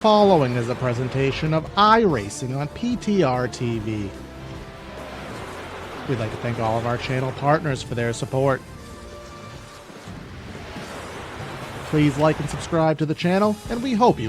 Following is a presentation of iRacing on PTR TV. We'd like to thank all of our channel partners for their support. Please like and subscribe to the channel, and we hope you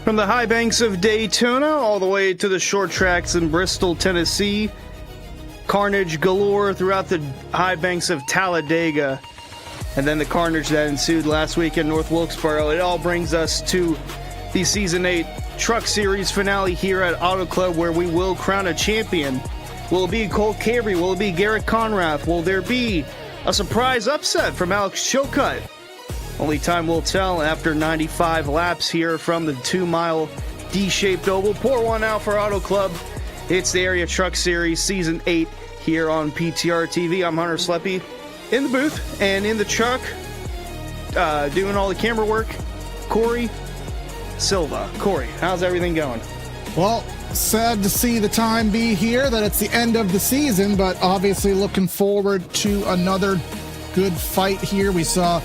From the high banks of Daytona all the way to the short tracks in Bristol, Tennessee, carnage galore throughout the high banks of Talladega, and then the carnage that ensued last week in North Wilkesboro. It all brings us to the Season 8 Truck Series finale here at Auto Club, where we will crown a champion. Will it be Cole Cabrey? Will it be Garrett Conrath? Will there be a surprise upset from Alex Chilcutt? Only time will tell after 95 laps here from the 2-mile D-shaped oval. Pour one out for Auto Club. It's the Area Truck Series Season 8 here on PTR TV. I'm Hunter Sleppy in the booth and in the truck doing all the camera work. Corey Silva. Corey, how's everything going? Well, sad to see the time be here, that it's the end of the season, but obviously looking forward to another good fight here. We saw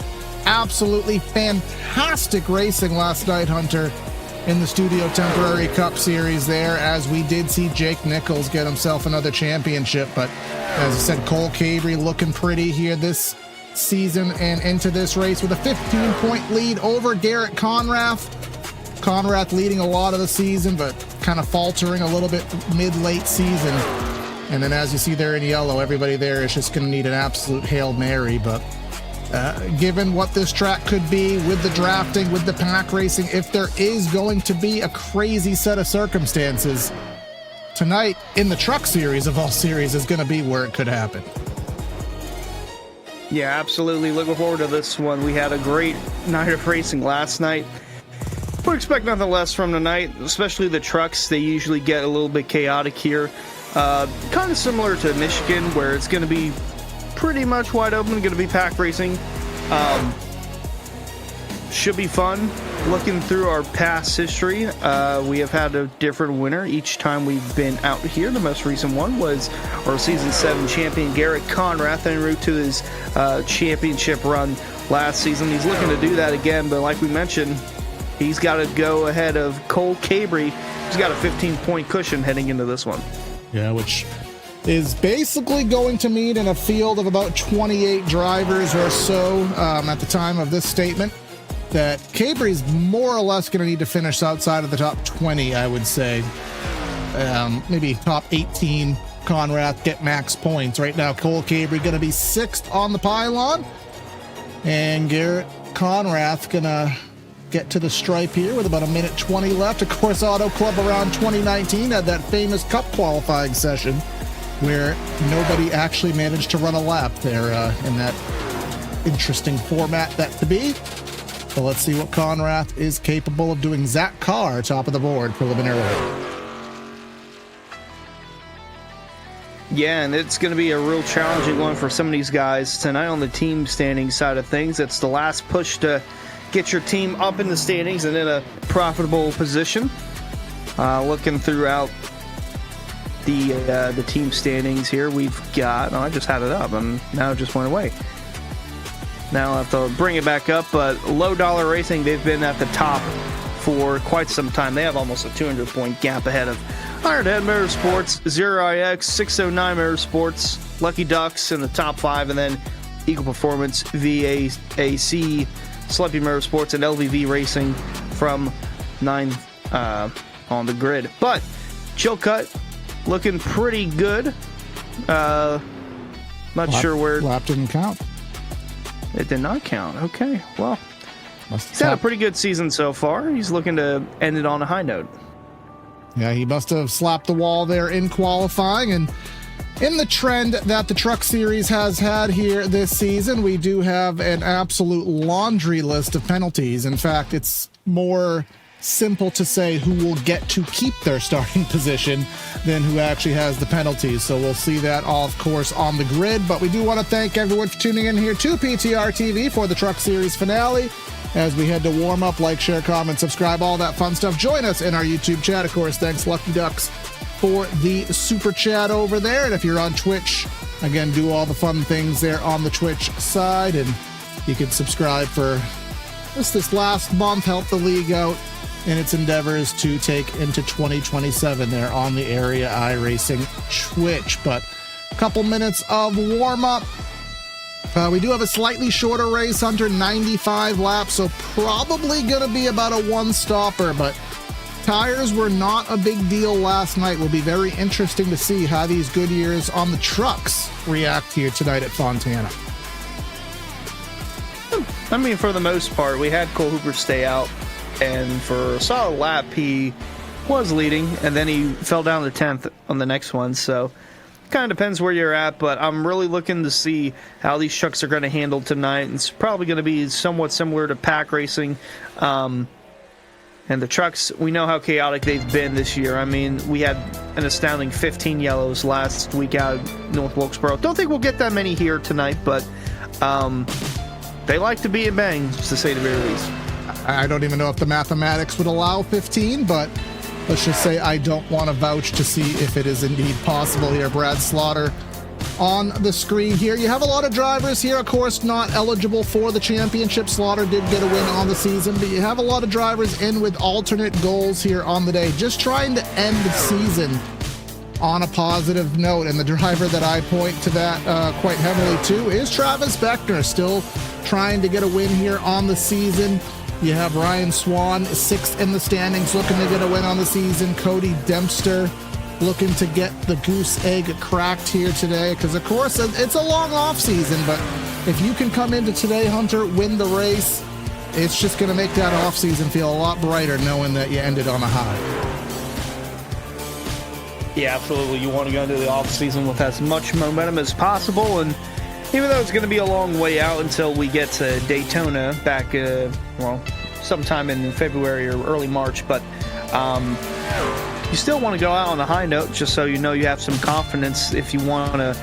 absolutely fantastic racing last night, Hunter, in the Studio Temporary Cup Series there, as we did see Jake Nichols get himself another championship. But as I said, Cole Cabrey looking pretty here this season and into this race with a 15-point lead over Garrett Conrath. Conrath leading a lot of the season, but kind of faltering a little bit mid-late season. And then as you see there in yellow, everybody there is just going to need an absolute Hail Mary. But given what this track could be with the drafting, with the pack racing, if there is going to be a crazy set of circumstances, tonight in the Truck Series of all series is going to be where it could happen. Yeah, absolutely. Looking forward to this one. We had a great night of racing last night. We expect nothing less from tonight, especially the trucks. They usually get a little bit chaotic here. Kind of similar to Michigan, where it's going to be pretty much wide open, going to be pack racing. Should be fun. Looking through our past history, we have had a different winner each time we've been out here. The most recent one was our Season 7 champion, Garrett Conrath, en route to his championship run last season. He's looking to do that again, but like we mentioned, he's got to go ahead of Cole Cabrey. He's got a 15-point cushion heading into this one. Yeah, which is basically going to mean in a field of about 28 drivers or so at the time of this statement, that Cabrey's more or less going to need to finish outside of the top 20, I would say. Maybe top 18, Conrath get max points. Right now, Cole Cabrey going to be 6th on the pylon, and Garrett Conrath going to get to the stripe here with about 1:20 left. Of course, Auto Club around 2019 had that famous Cup qualifying session where nobody actually managed to run a lap there in that interesting format that to be. So let's see what Conrath is capable of doing. Zach Carr, top of the board preliminarily. Yeah, and it's going to be a real challenging one for some of these guys tonight on the team standing side of things. It's the last push to get your team up in the standings and in a profitable position. Looking throughout the team standings here, we've got, I just had it up and now it just went away. Now I have to bring it back up, but Low Dollar Racing, they've been at the top for quite some time. They have almost a 200-point gap ahead of Ironhead Motorsports, Zero IX, 609 Motorsports, Lucky Ducks in the top 5, and then Eagle Performance, VAC, Sleppy Motorsports, and LVV Racing from 9 on the grid. But Chilcutt looking pretty good. Not sure where. Lap didn't count. It did not count. Okay, well, He's had a pretty good season so far. He's looking to end it on a high note. Yeah, he must have slapped the wall there in qualifying. And in the trend that the Truck Series has had here this season, we do have an absolute laundry list of penalties. In fact, it's more simple to say who will get to keep their starting position than who actually has the penalties. So we'll see that all, of course, on the grid. But we do want to thank everyone for tuning in here to PTR TV for the Truck Series finale. As we head to warm up, like, share, comment, subscribe, all that fun stuff. Join us in our YouTube chat. Of course, thanks Lucky Ducks for the super chat over there. And if you're on Twitch, again, do all the fun things there on the Twitch side. And you can subscribe for just this last month, help the league out in its endeavors to take into 2027 there on the Area iRacing Twitch. But a couple minutes of warm up. We do have a slightly shorter race, under 95 laps, so probably going to be about a one-stopper, but tires were not a big deal last night. Will be very interesting to see how these Goodyears on the trucks react here tonight at Fontana. I mean, for the most part, we had Cole Hooper stay out, and for a solid lap, he was leading, and then he fell down to 10th on the next one, so kind of depends where you're at, but I'm really looking to see how these trucks are going to handle tonight. It's probably going to be somewhat similar to pack racing. And the trucks, we know how chaotic they've been this year. I mean, we had an astounding 15 yellows last week out of North Wilkesboro. Don't think we'll get that many here tonight, but they like to be in bang, to say the very least. I don't even know if the mathematics would allow 15, but let's just say I don't want to vouch to see if it is indeed possible here. Brad Slaughter on the screen here. You have a lot of drivers here, of course, not eligible for the championship. Slaughter did get a win on the season, but you have a lot of drivers in with alternate goals here on the day, just trying to end the season on a positive note. And the driver that I point to that quite heavily to is Travis Beckner, still trying to get a win here on the season. You have Ryan Swan, 6th in the standings, looking to get a win on the season. Cody Dempster looking to get the goose egg cracked here today, because, of course, it's a long off season, but if you can come into today, Hunter, win the race, it's just going to make that off season feel a lot brighter knowing that you ended on a high. Yeah, absolutely. You want to go into the off season with as much momentum as possible, and even though it's going to be a long way out until we get to Daytona back, sometime in February or early March, but you still want to go out on a high note just so you know you have some confidence if you want to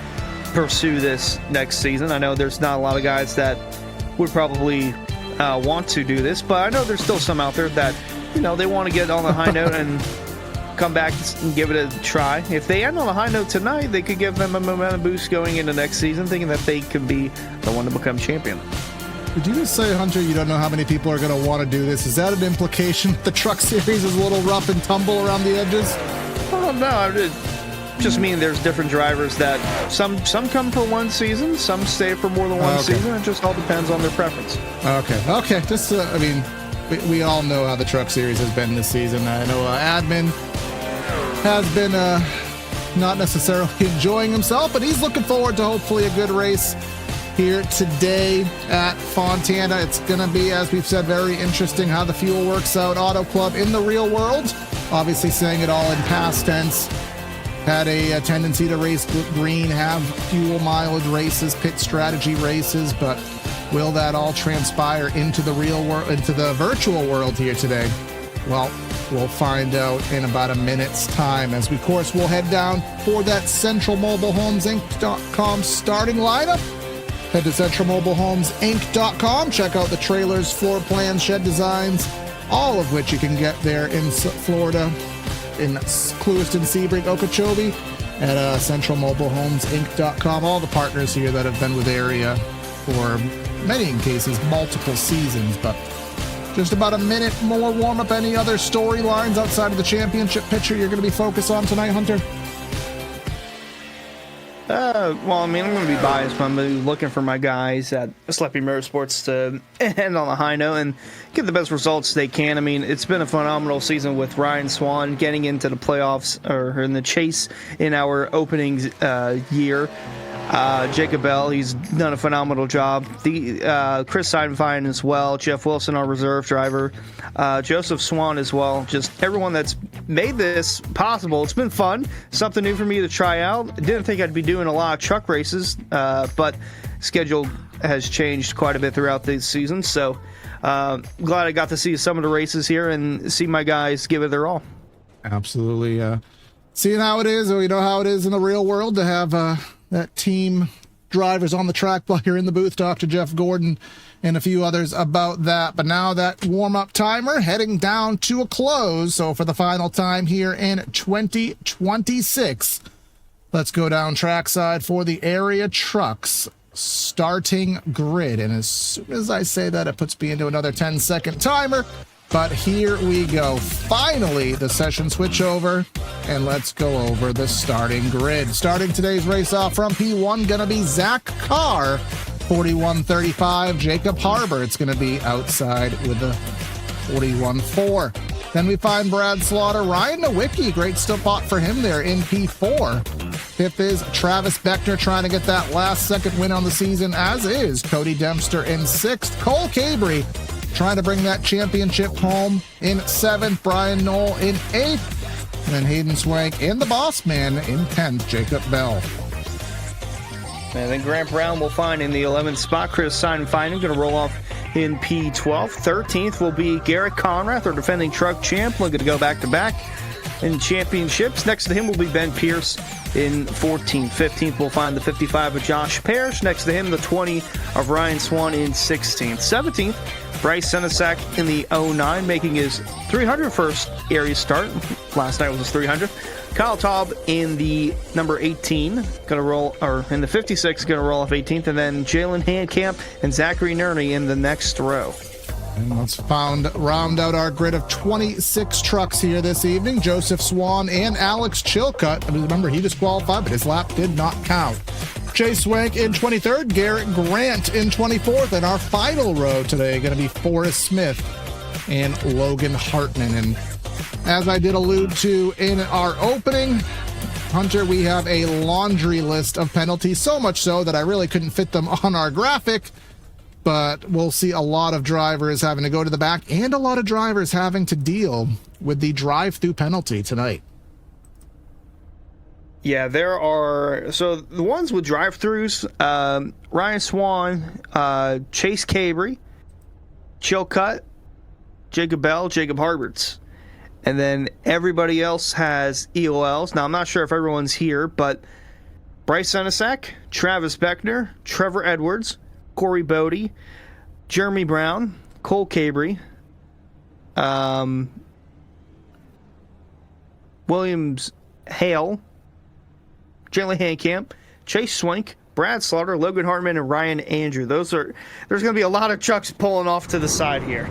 pursue this next season. I know there's not a lot of guys that would probably want to do this, but I know there's still some out there that, they want to get on a high note and come back and give it a try. If they end on a high note tonight, they could give them a momentum boost going into next season, thinking that they could be the one to become champion. Did you just say, Hunter, you don't know how many people are going to want to do this? Is that an implication that the Truck Series is a little rough and tumble around the edges? Oh, no, I just mean there's different drivers that some come for one season, some stay for more than one season. It just all depends on their preference. Okay. Just, we all know how the Truck Series has been this season. I know Admin has been not necessarily enjoying himself, but he's looking forward to hopefully a good race here today at Fontana. It's going to be, as we've said, very interesting how the fuel works out. Auto Club in the real world, obviously saying it all in past tense, had a tendency to race green, have fuel mileage races, pit strategy races, but will that all transpire into the real world, into the virtual world here today? Well, we'll find out in about a minute's time, as we, of course, will head down for that CentralMobileHomesInc.com starting lineup. Head to CentralMobileHomesInc.com. Check out the trailers, floor plans, shed designs, all of which you can get there in Florida, in Clewiston, Sebring, Okeechobee, at CentralMobileHomesInc.com. All the partners here that have been with Area for many cases, multiple seasons, but just about a minute more warm-up. Any other storylines outside of the championship picture you're going to be focused on tonight, Hunter? I'm going to be biased, but I'm going to be looking for my guys at Sleppy Motorsports to end on a high note and get the best results they can. I mean, it's been a phenomenal season with Ryan Swan getting into the playoffs, or in the chase in our opening year. Jacob Bell, he's done a phenomenal job. Chris Seidenfein as well. Jeff Wilson, our reserve driver. Joseph Swan as well. Just everyone that's made this possible. It's been fun. Something new for me to try out. Didn't think I'd be doing a lot of truck races, but schedule has changed quite a bit throughout the season. So glad I got to see some of the races here and see my guys give it their all. Absolutely. Seeing how it is, or you know how it is in the real world to have that team drivers on the track while you're in the booth. Talk to Jeff Gordon and a few others about that. But now that warm-up timer heading down to a close. So for the final time here in 2026, let's go down trackside for the area trucks starting grid. And as soon as I say that, it puts me into another 10-second timer. But here we go. Finally, the session switch over, and let's go over the starting grid. Starting today's race off from P1, going to be Zach Carr, 41.35. Jacob Harbor, it's going to be outside with the 41.4. Then we find Brad Slaughter, Ryan Nowicki, great spot for him there in P4. Fifth is Travis Beckner trying to get that last second win on the season, as is Cody Dempster in sixth. Cole Cabry trying to bring that championship home in seventh. Brian Knoll in eighth. And then Hayden Swank and the boss man in 10th, Jacob Bell. And then Grant Brown will find in the 11th spot. Chris Seidenfeinen going to roll off in P12. 13th will be Garrett Conrath, our defending truck champ, looking to go back-to-back in championships. Next to him will be Ben Pierce in 14th. 15th will find the 55 of Josh Parrish. Next to him, the 20 of Ryan Swan in 16th. 17th, Bryce Senesac in the 09, making his 301st area start. Last night was his 300th. Kyle Taub in the number 18, gonna roll, or in the 56, gonna roll off 18th, and then Jalen Handcamp and Zachary Nerney in the next row. And let's round out our grid of 26 trucks here this evening. Joseph Swan and Alex Chilcutt. I mean, remember, he disqualified, but his lap did not count. Jay Swank in 23rd, Garrett Grant in 24th, and our final row today going to be Forrest Smith and Logan Hartman. And as I did allude to in our opening, Hunter, we have a laundry list of penalties, so much so that I really couldn't fit them on our graphic, but we'll see a lot of drivers having to go to the back and a lot of drivers having to deal with the drive-through penalty tonight. Yeah, there are. So the ones with drive-throughs, Ryan Swan, Chase Cabry, Chilcutt, Jacob Bell, Jacob Harberts. And then everybody else has EOLs. Now, I'm not sure if everyone's here, but Bryce Senesac, Travis Beckner, Trevor Edwards, Corey Bodie, Jeremy Brown, Cole Cabry, Williams Hale, Jalen Handcamp, Chase Swank, Brad Slaughter, Logan Hartman, and Ryan Andrew. There's going to be a lot of trucks pulling off to the side here.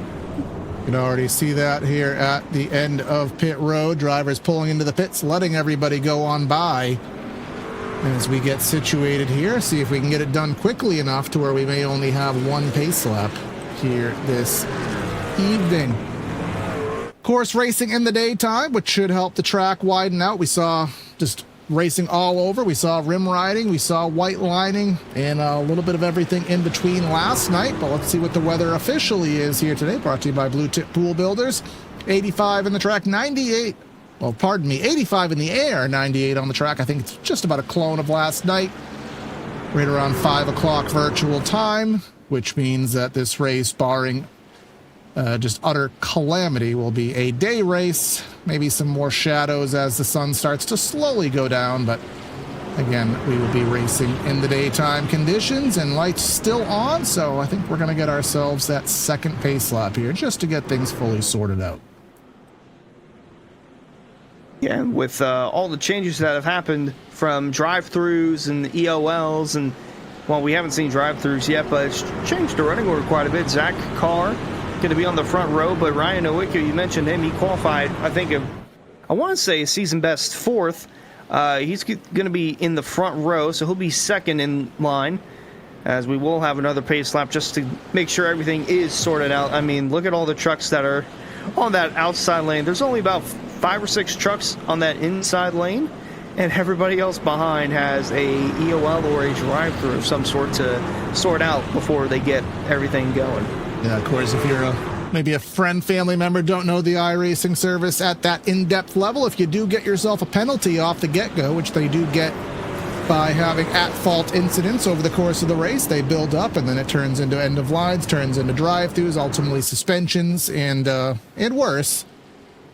You can already see that here at the end of pit road. Drivers pulling into the pits, letting everybody go on by. As we get situated here, see if we can get it done quickly enough to where we may only have one pace lap here this evening. Course racing in the daytime, which should help the track widen out. We saw just racing all over. We saw rim riding, we saw white lining, and a little bit of everything in between last night. But let's see what the weather officially is here today. Brought to you by Blue Tip Pool Builders. 85 in the track, 98. Well, pardon me, 85 in the air, 98 on the track. I think it's just about a clone of last night. Right around 5 o'clock virtual time, which means that this race, barring just utter calamity, will be a day race. Maybe some more shadows as the sun starts to slowly go down, but again, we will be racing in the daytime conditions and lights still on, so I think we're going to get ourselves that second pace lap here just to get things fully sorted out. Yeah, with all the changes that have happened from drive-thrus and EOLs, and well, we haven't seen drive-thrus yet, but it's changed the running order quite a bit. Zach Carr going to be on the front row, but Ryan Nowicki, you mentioned him, he qualified, I think, I want to say a season best fourth. He's going to be in the front row, so he'll be second in line, as we will have another pace lap just to make sure everything is sorted out. I mean, look at all the trucks that are on that outside lane. There's only about 5 or 6 trucks on that inside lane, and everybody else behind has a EOL or a drive-through of some sort to sort out before they get everything going. Yeah, of course, if you're maybe a friend, family member, don't know the iRacing service at that in-depth level, if you do get yourself a penalty off the get-go, which they do get by having at-fault incidents over the course of the race. They build up, and then it turns into end-of-lines, turns into drive-thrus, ultimately suspensions, and worse.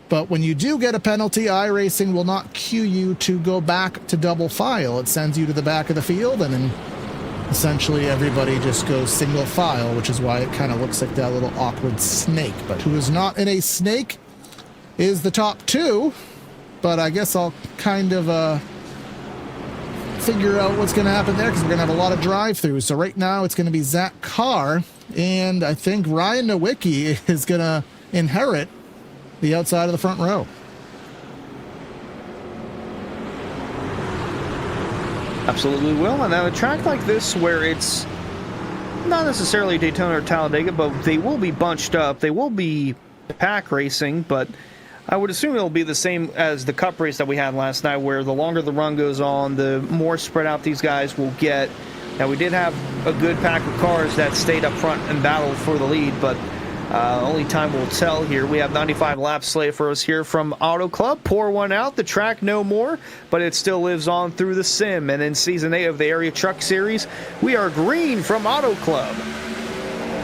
But when you do get a penalty, iRacing will not cue you to go back to double file. It sends you to the back of the field, and then essentially everybody just goes single file, which is why it kind of looks like that little awkward snake. But who is not in a snake is the top two. But I guess I'll kind of figure out what's going to happen there, because we're going to have a lot of drive-throughs. So right now it's going to be Zach Carr, and I think Ryan Nowicki is going to inherit the outside of the front row. Absolutely will. And now a track like this, where it's not necessarily Daytona or Talladega, but they will be bunched up. They will be pack racing, but I would assume it'll be the same as the Cup race that we had last night, where the longer the run goes on, the more spread out these guys will get. Now, we did have a good pack of cars that stayed up front and battled for the lead, but only time will tell here. We have 95 laps slated for us here from Auto Club. Pour one out, the track no more, but it still lives on through the sim. And in Season 8 of the Area Truck Series, we are green from Auto Club.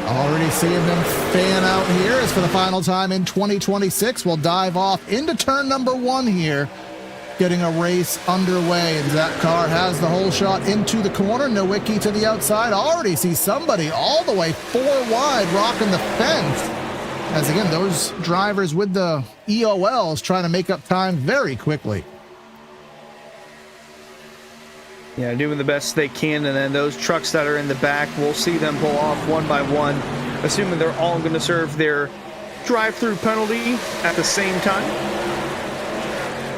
Already seeing them fan out here as for the final time in 2026. We'll dive off into turn number 1 here, getting a race underway. And Zach Carr has the whole shot into the corner. Nowicki to the outside. Already see somebody all the way 4 wide rocking the fence. As again, those drivers with the EOLs trying to make up time very quickly. Yeah, doing the best they can, and then those trucks that are in the back, we'll see them pull off one by one, assuming they're all going to serve their drive-through penalty at the same time.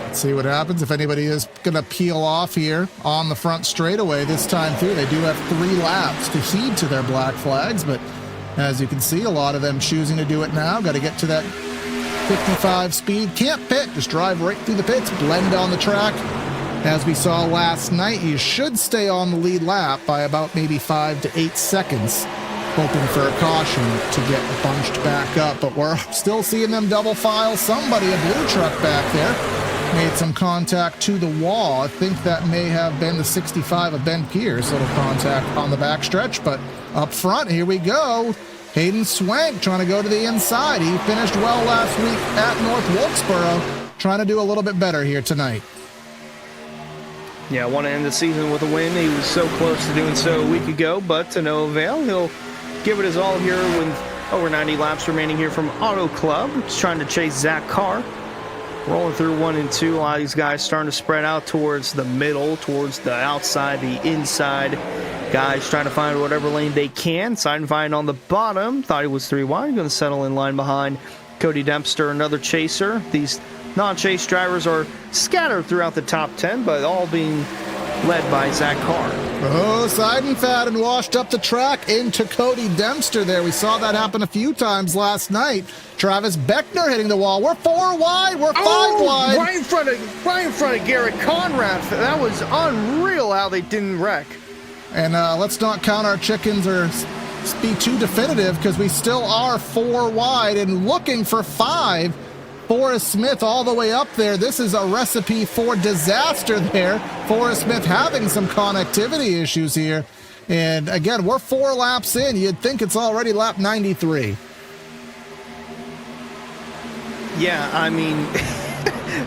Let's see what happens if anybody is going to peel off here on the front straightaway this time through. They do have 3 laps to heed to their black flags, but as you can see, a lot of them choosing to do it now. Got to get to that 55 speed. Can't pit, just drive right through the pits, blend on the track. As we saw last night, you should stay on the lead lap by about maybe 5 to 8 seconds, hoping for a caution to get bunched back up. But we're still seeing them double file. Somebody, a blue truck back there, made some contact to the wall. I think that may have been the 65 of Ben Pierce, little contact on the backstretch. But up front, here we go. Hayden Swank trying to go to the inside. He finished well last week at North Wilkesboro, trying to do a little bit better here tonight. Yeah, want to end the season with a win. He was so close to doing so a week ago, but to no avail. He'll give it his all here with over 90 laps remaining here from Auto Club. Just trying to chase Zach Carr. Rolling through 1 and 2. A lot of these guys starting to spread out towards the middle, towards the outside, the inside. Guys trying to find whatever lane they can. Seidenfeld on the bottom. Thought he was 3 wide. Going to settle in line behind Cody Dempster, another chaser. These non-chase drivers are scattered throughout the top 10, but all being led by Zach Carr. Oh, Seidenfeld washed up the track into Cody Dempster there. We saw that happen a few times last night. Travis Beckner hitting the wall. We're 4 wide. We're 5 wide. Right in front of Garrett Conrad. That was unreal how they didn't wreck. And let's not count our chickens or be too definitive, because we still are 4 wide and looking for 5. Forrest Smith all the way up there. This is a recipe for disaster there. Forrest Smith having some connectivity issues here. And again, we're 4 laps in. You'd think it's already lap 93. Yeah, I mean,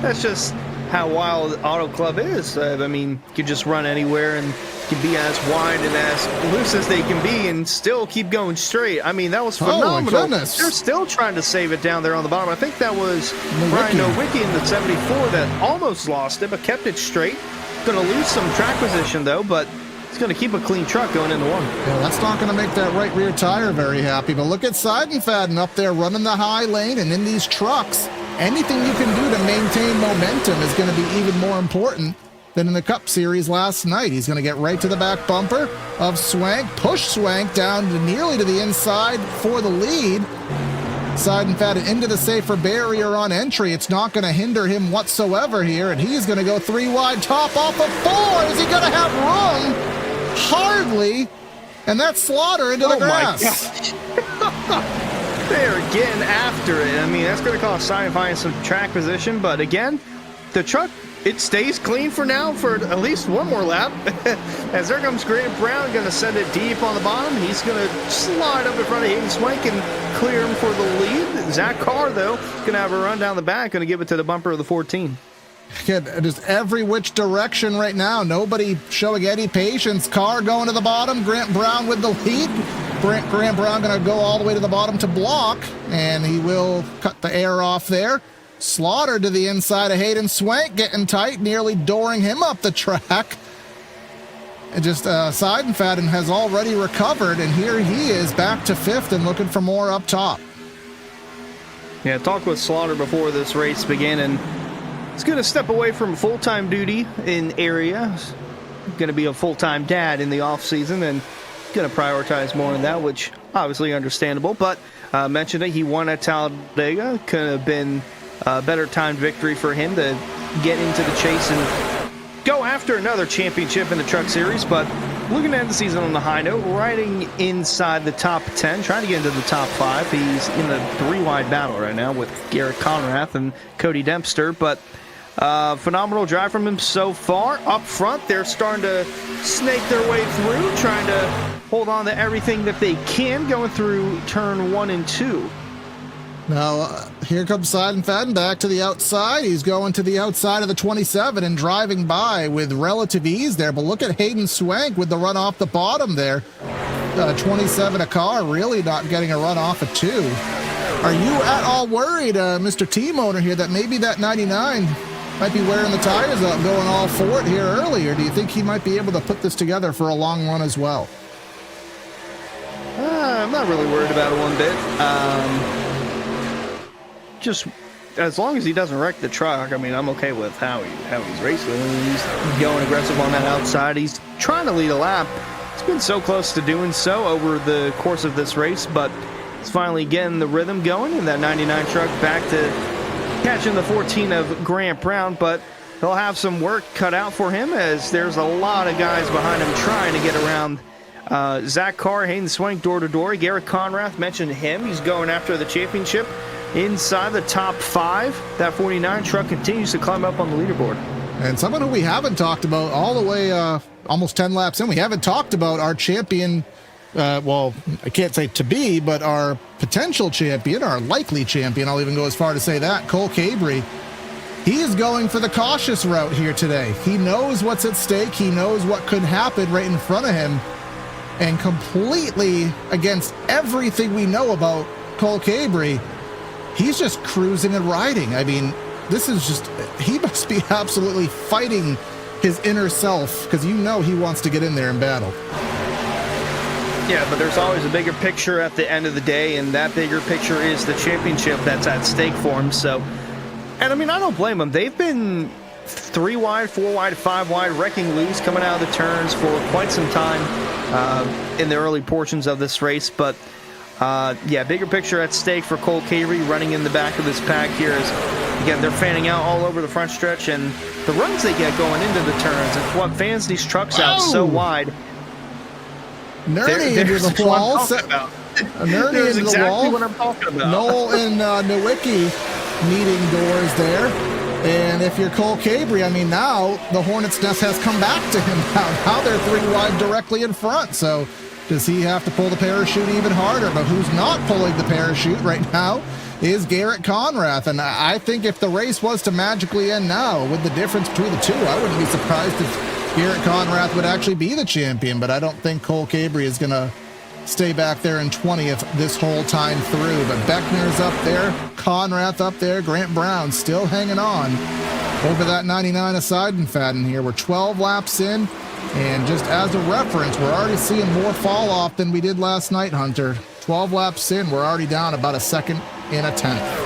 that's just how wild Auto Club is. I mean, you can just run anywhere and can be as wide and as loose as they can be and still keep going straight. I mean, that was phenomenal. Oh, my goodness. They're still trying to save it down there on the bottom. I think that was Ryan Nowicki in the 74 that almost lost it, but kept it straight. Going to lose some track position, though, but he's going to keep a clean truck going into 1. Yeah, that's not going to make that right rear tire very happy. But look at Seidenfeld up there running the high lane, and in these trucks, anything you can do to maintain momentum is going to be even more important than in the Cup Series last night. He's going to get right to the back bumper of Swank, push Swank down to nearly to the inside for the lead. Seidenfeld into the safer barrier on entry. It's not going to hinder him whatsoever here, and he's going to go 3 wide, top off of 4. Is he going to have room? Hardly. And that's Slaughter into the grass. They're getting after it. I mean, that's going to cost Seidenfeld some track position, but again, the truck it stays clean for now for at least one more lap. As there comes Grant Brown, going to send it deep on the bottom. He's going to slide up in front of Hayden Swank and clear him for the lead. Zach Carr, though, going to have a run down the back, going to give it to the bumper of the 14. Just every which direction right now. Nobody showing any patience. Carr going to the bottom. Grant Brown with the lead. Grant Brown going to go all the way to the bottom to block, and he will cut the air off there. Slaughter to the inside of Hayden Swank, getting tight, nearly dooring him up the track. And just Seidenfaden has already recovered, and here he is back to fifth and looking for more up top. Yeah, talked with Slaughter before this race began, and he's going to step away from full-time duty in area. He's going to be a full-time dad in the off-season, and going to prioritize more on that, which obviously understandable. But mentioned that he won at Talladega. Could have been a better timed victory for him to get into the chase and go after another championship in the Truck Series. But looking to end the season on the high note, riding inside the top 10, trying to get into the top 5. He's in a 3-wide battle right now with Garrett Conrath and Cody Dempster. But phenomenal drive from him so far. Up front, they're starting to snake their way through, trying to hold on to everything that they can, going through turn 1 and 2. Now, here comes Seidenfaden back to the outside. He's going to the outside of the 27 and driving by with relative ease there. But look at Hayden Swank with the run off the bottom there. 27 a car, really not getting a run off of 2. Are you at all worried, Mr. Team Owner here, that maybe that 99 might be wearing the tires out, going all for it here earlier? Do you think he might be able to put this together for a long run as well? I'm not really worried about it one bit. Just as long as he doesn't wreck the truck, I mean, I'm okay with how he's racing. He's going aggressive on that outside. He's trying to lead a lap. He's been so close to doing so over the course of this race, but he's finally getting the rhythm going, and that 99 truck back to catching the 14 of Grant Brown. But he'll have some work cut out for him, as there's a lot of guys behind him trying to get around Zach Carr, Hayden Swank door to door. Garrett Conrath, mentioned him. He's going after the championship inside the top 5. That 49 truck continues to climb up on the leaderboard. And someone who we haven't talked about all the way almost 10 laps in, we haven't talked about our champion. Well, I can't say to be, but our potential champion, our likely champion, I'll even go as far to say that, Cole Cabry. He is going for the cautious route here today. He knows what's at stake. He knows what could happen right in front of him. And completely against everything we know about Cole Cabry, he's just cruising and riding. I mean, this is just, he must be absolutely fighting his inner self, because you know he wants to get in there and battle. Yeah, but there's always a bigger picture at the end of the day, and that bigger picture is the championship that's at stake for him. So, and I mean, I don't blame them. They've been 3 wide, 4 wide, 5 wide, wrecking loose, coming out of the turns for quite some time in the early portions of this race. But yeah, bigger picture at stake for Cole Cabry, running in the back of this pack here. Is, again, they're fanning out all over the front stretch, and the runs they get going into the turns, it's what fans these trucks out so wide. Nerdy into the wall. Nerdy into exactly the wall. What I'm talking about. Noel and Nowicki meeting doors there. And if you're Cole Cabry, I mean, now the Hornet's Nest has come back to him. Now they're 3 wide directly in front. So does he have to pull the parachute even harder? But who's not pulling the parachute right now is Garrett Conrath. And I think if the race was to magically end now, with the difference between the two, I wouldn't be surprised if Garrett Conrath would actually be the champion. But I don't think Cole Cabry is going to stay back there in 20th this whole time through. But Beckner's up there, Conrath up there, Grant Brown still hanging on over that 99 of Seidenfaden here. We're 12 laps in, and just as a reference, we're already seeing more fall off than we did last night, Hunter. 12 laps in, we're already down about a second and a tenth.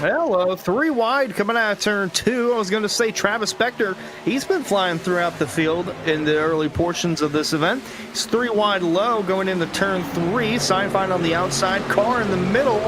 Well, 3 wide coming out of turn 2. I was going to say Travis Beckner. He's been flying throughout the field in the early portions of this event. He's 3 wide low going into turn 3. Seinfeld on the outside. Carr in the middle.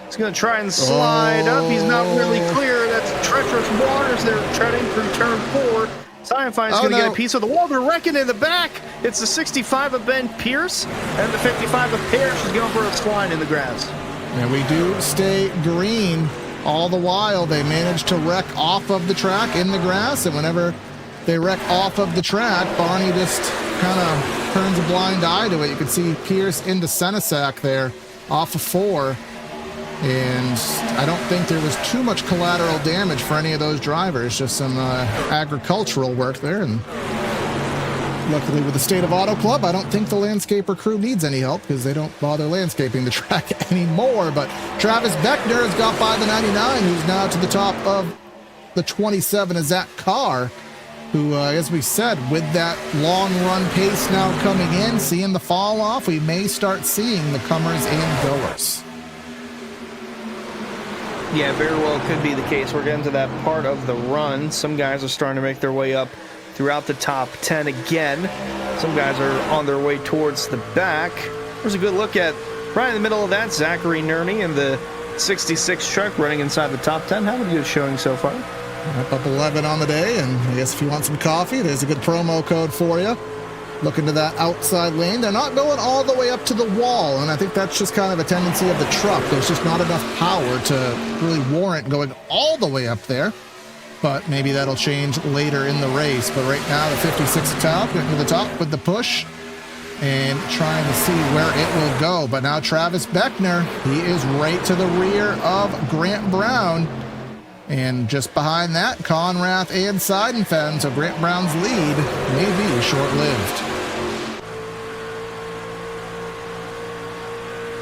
He's going to try and slide up. He's not really clear. That's treacherous waters. They're treading through turn 4. Seinfeld's going to get a piece of the wall. They're wrecking in the back. It's the 65 of Ben Pierce, and the 55 of Parrish is going for a slide in the grass. And we do stay green all the while they manage to wreck off of the track in the grass, and whenever they wreck off of the track, Barney just kind of turns a blind eye to it. You can see Pierce into Senesac there off of 4, and I don't think there was too much collateral damage for any of those drivers, just some agricultural work there. And luckily with the State of Auto Club, I don't think the landscaper crew needs any help because they don't bother landscaping the track anymore. But Travis Beckner has got by the 99, who's now to the top of the 27 is Zach Carr, who, as we said, with that long run pace now coming in, seeing the fall off, we may start seeing the comers and goers. Yeah, very well could be the case. We're getting to that part of the run. Some guys are starting to make their way up throughout the top 10 again. Some guys are on their way towards the back. There's a good look at right in the middle of that, Zachary Nerney in the 66 truck running inside the top 10. Having a good showing so far. Up 11 on the day, and I guess if you want some coffee, there's a good promo code for you. Look into that outside lane. They're not going all the way up to the wall, and I think that's just kind of a tendency of the truck. There's just not enough power to really warrant going all the way up there, but maybe that'll change later in the race. But right now, the 56 Taub getting to the top with the push and trying to see where it will go. But now Travis Beckner, he is right to the rear of Grant Brown. And just behind that, Conrath and Seidenfen, so Grant Brown's lead may be short-lived.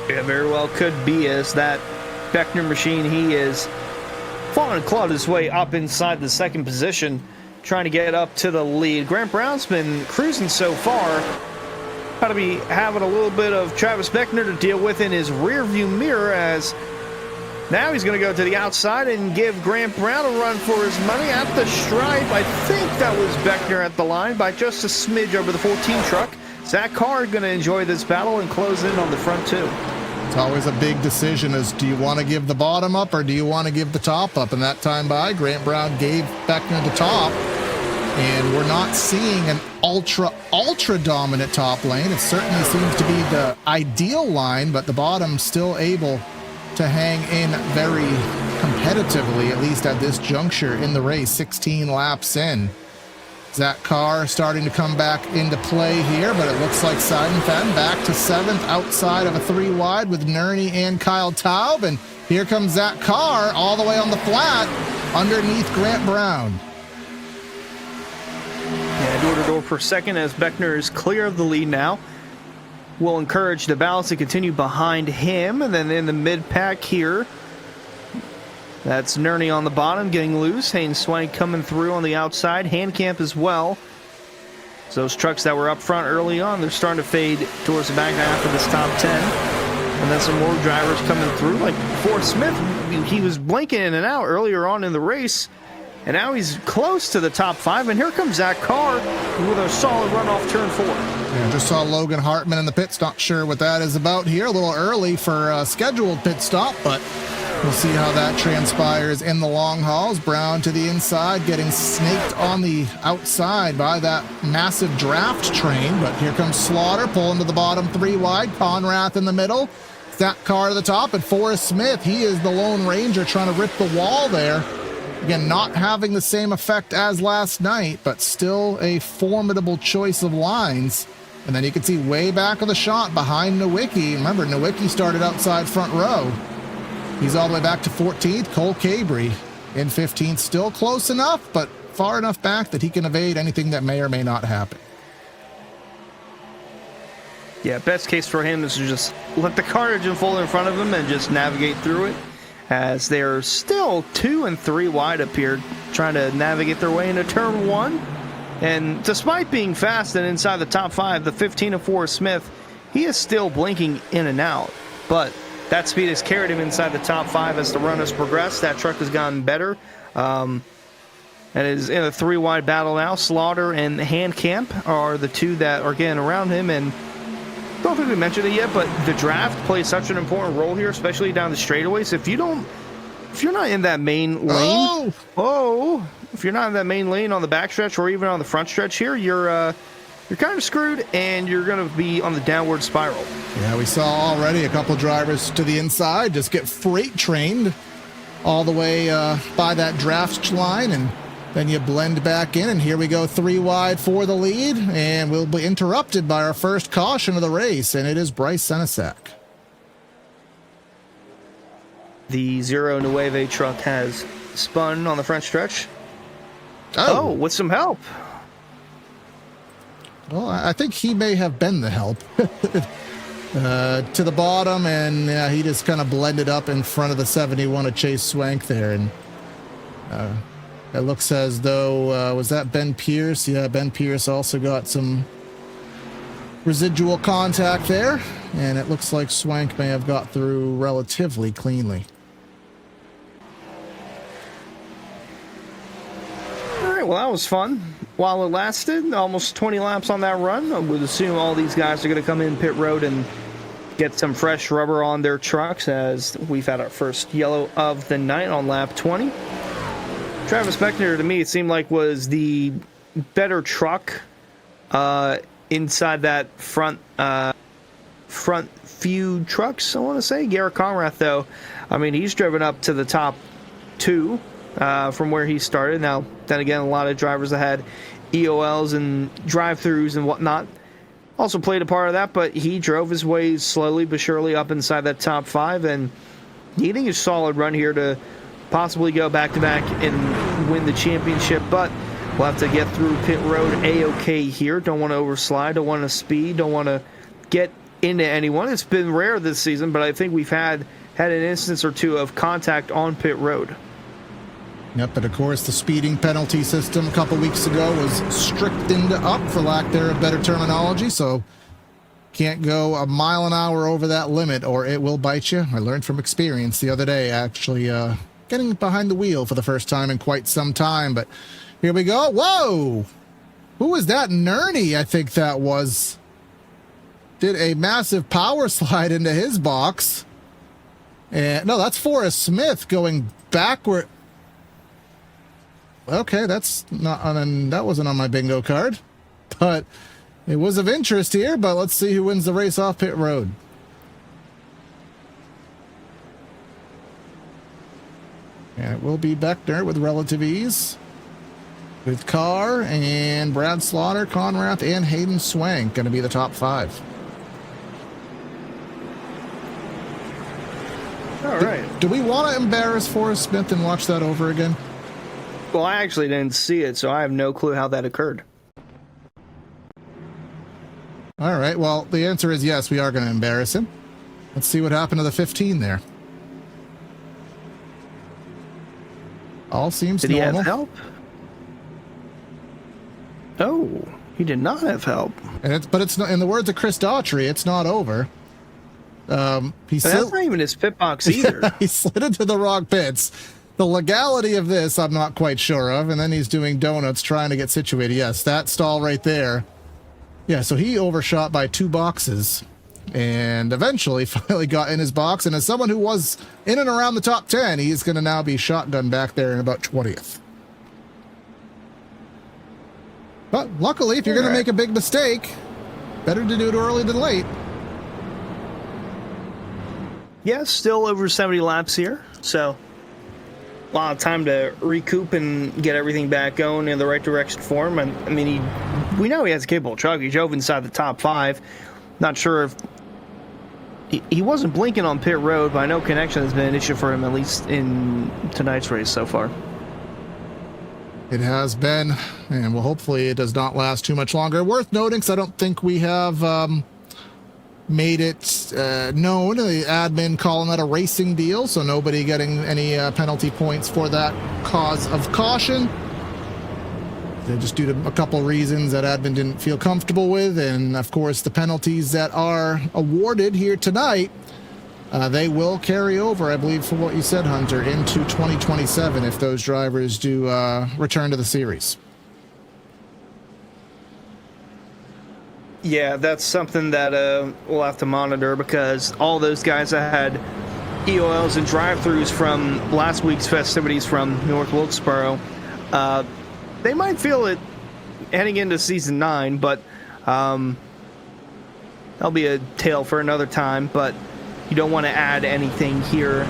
Yeah, very well could be, as that Beckner machine, he is falling and clawed his way up inside the second position, trying to get up to the lead. Grant Brown's been cruising so far. Got to be having a little bit of Travis Beckner to deal with in his rearview mirror, as now he's going to go to the outside and give Grant Brown a run for his money at the stripe. I think that was Beckner at the line by just a smidge over the 14 truck. Zach Carr going to enjoy this battle and close in on the front two. It's always a big decision, is do you want to give the bottom up or do you want to give the top up? And that time by, Grant Brown gave Beckner the top. And we're not seeing an ultra dominant top lane. It certainly seems to be the ideal line, but the bottom still able to hang in very competitively, at least at this juncture in the race, 16 laps in. Zach Carr starting to come back into play here, but it looks like Seidenfen back to 7th outside of a 3 wide with Nerney and Kyle Taub. And here comes Zach Carr all the way on the flat underneath Grant Brown. Yeah, door-to-door per second as Beckner is clear of the lead now. Will encourage the balance to continue behind him. And then in the mid-pack here, that's Nerney on the bottom getting loose. Haynes Swank coming through on the outside. Handcamp as well. So those trucks that were up front early on, they're starting to fade towards the back half of this top 10. And then some more drivers coming through, like Ford Smith. He was blinking in and out earlier on in the race. And now he's close to the top 5. And here comes Zach Carr with a solid run off turn 4. Yeah, just saw Logan Hartman in the pits. Not sure what that is about here. A little early for a scheduled pit stop, but we'll see how that transpires in the long hauls. Brown to the inside, getting snaked on the outside by that massive draft train. But here comes Slaughter pulling to the bottom 3 wide. Conrath in the middle. Zach Carr to the top. And Forrest Smith, he is the Lone Ranger trying to rip the wall there. Again, not having the same effect as last night, but still a formidable choice of lines. And then you can see way back of the shot behind Nowicki. Remember, Nowicki started outside front row. He's all the way back to 14th. Cole Cabry in 15th. Still close enough, but far enough back that he can evade anything that may or may not happen. Yeah, best case for him is to just let the carnage unfold in front of him and just navigate through it, as they're still 2 and 3 wide up here, trying to navigate their way into turn 1. And despite being fast and inside the top 5, the 15 of Forrest Smith, he is still blinking in and out. But that speed has carried him inside the top 5 as the run has progressed. That truck has gotten better. And is in a 3 wide battle now. Slaughter and Handcamp are the two that are getting around him. And I don't think we mentioned it yet, but the draft plays such an important role here, especially down the straightaways. If you're not in that main lane, if you're not in that main lane on the backstretch or even on the front stretch here, you're kind of screwed, and you're going to be on the downward spiral. Yeah, we saw already a couple drivers to the inside just get freight trained all the way by that draft line, and then you blend back in, and here we go 3 wide for the lead, and we'll be interrupted by our first caution of the race, and it is Bryce Senesac. The Zero Nueve truck has spun on the front stretch. Oh, with some help. Well, I think he may have been the help. To the bottom, and he just kind of blended up in front of the 71 of Chase Swank there, and it looks as though, was that Ben Pierce? Yeah, Ben Pierce also got some residual contact there, and it looks like Swank may have got through relatively cleanly. All right, well, that was fun. While it lasted, almost 20 laps on that run. I would assume all these guys are going to come in pit road and get some fresh rubber on their trucks, as we've had our first yellow of the night on lap 20. Travis Beckner, to me, it seemed like was the better truck inside that front few trucks, I want to say. Garrett Conrath, though, I mean, he's driven up to the top 2 from where he started. Now, then again, a lot of drivers that had EOLs and drive-thrus and whatnot also played a part of that, but he drove his way slowly but surely up inside that top 5, and needing a solid run here to possibly go back-to-back and win the championship. But we'll have to get through pit road A-OK here. Don't want to overslide, don't want to speed, don't want to get into anyone. It's been rare this season, but I think we've had an instance or two of contact on pit road. Yep, but of course the speeding penalty system a couple weeks ago was strictened up, for lack there of better terminology, so can't go a mile an hour over that limit or it will bite you. I learned from experience the other day, actually getting behind the wheel for the first time in quite some time. But here we go. Whoa! Who was that? Nerney, I think that was. Did a massive power slide into his box. And no, that's Forrest Smith going backward. Okay, that's not on, that wasn't on my bingo card, but it was of interest here. But let's see who wins the race off pit road. And it will be Beckner with relative ease, with Carr and Brad Slaughter, Conrath, and Hayden Swank going to be the top 5. All right. Do we want to embarrass Forrest Smith and watch that over again? Well, I actually didn't see it, so I have no clue how that occurred. All right, well, the answer is yes, we are going to embarrass him. Let's see what happened to the 15 there. All seems normal. Did he have help? Oh, he did not have help. But it's not, in the words of Chris Daughtry, it's not over. That's not even his pit box either. Yeah, he slid into the wrong pits. The legality of this, I'm not quite sure of. And then he's doing donuts trying to get situated. Yes, that stall right there. Yeah, so he overshot by 2 boxes and eventually finally got in his box. And as someone who was in and around the top 10, he's going to now be shotgun back there in about 20th. But luckily, if you're going to make a big mistake, better to do it early than late. Yeah, still over 70 laps here, so a lot of time to recoup and get everything back going in the right direction for him. And I mean, we know he has a capable truck. He drove inside the top 5. Not sure if he wasn't blinking on pit road, but I know connection has been an issue for him, at least in tonight's race so far. It has been, and well, hopefully it does not last too much longer. Worth noting, because I don't think we have made it known, the admin calling that a racing deal, so nobody getting any penalty points for that cause of caution. Just due to a couple reasons that admin didn't feel comfortable with, and of course the penalties that are awarded here tonight, they will carry over, I believe, from what you said, Hunter, into 2027 if those drivers do return to the series. Yeah, that's something that we'll have to monitor, because all those guys that had EOLs and drive-thrus from last week's festivities from North Wilkesboro, they might feel it heading into Season 9, but that'll be a tale for another time. But you don't want to add anything here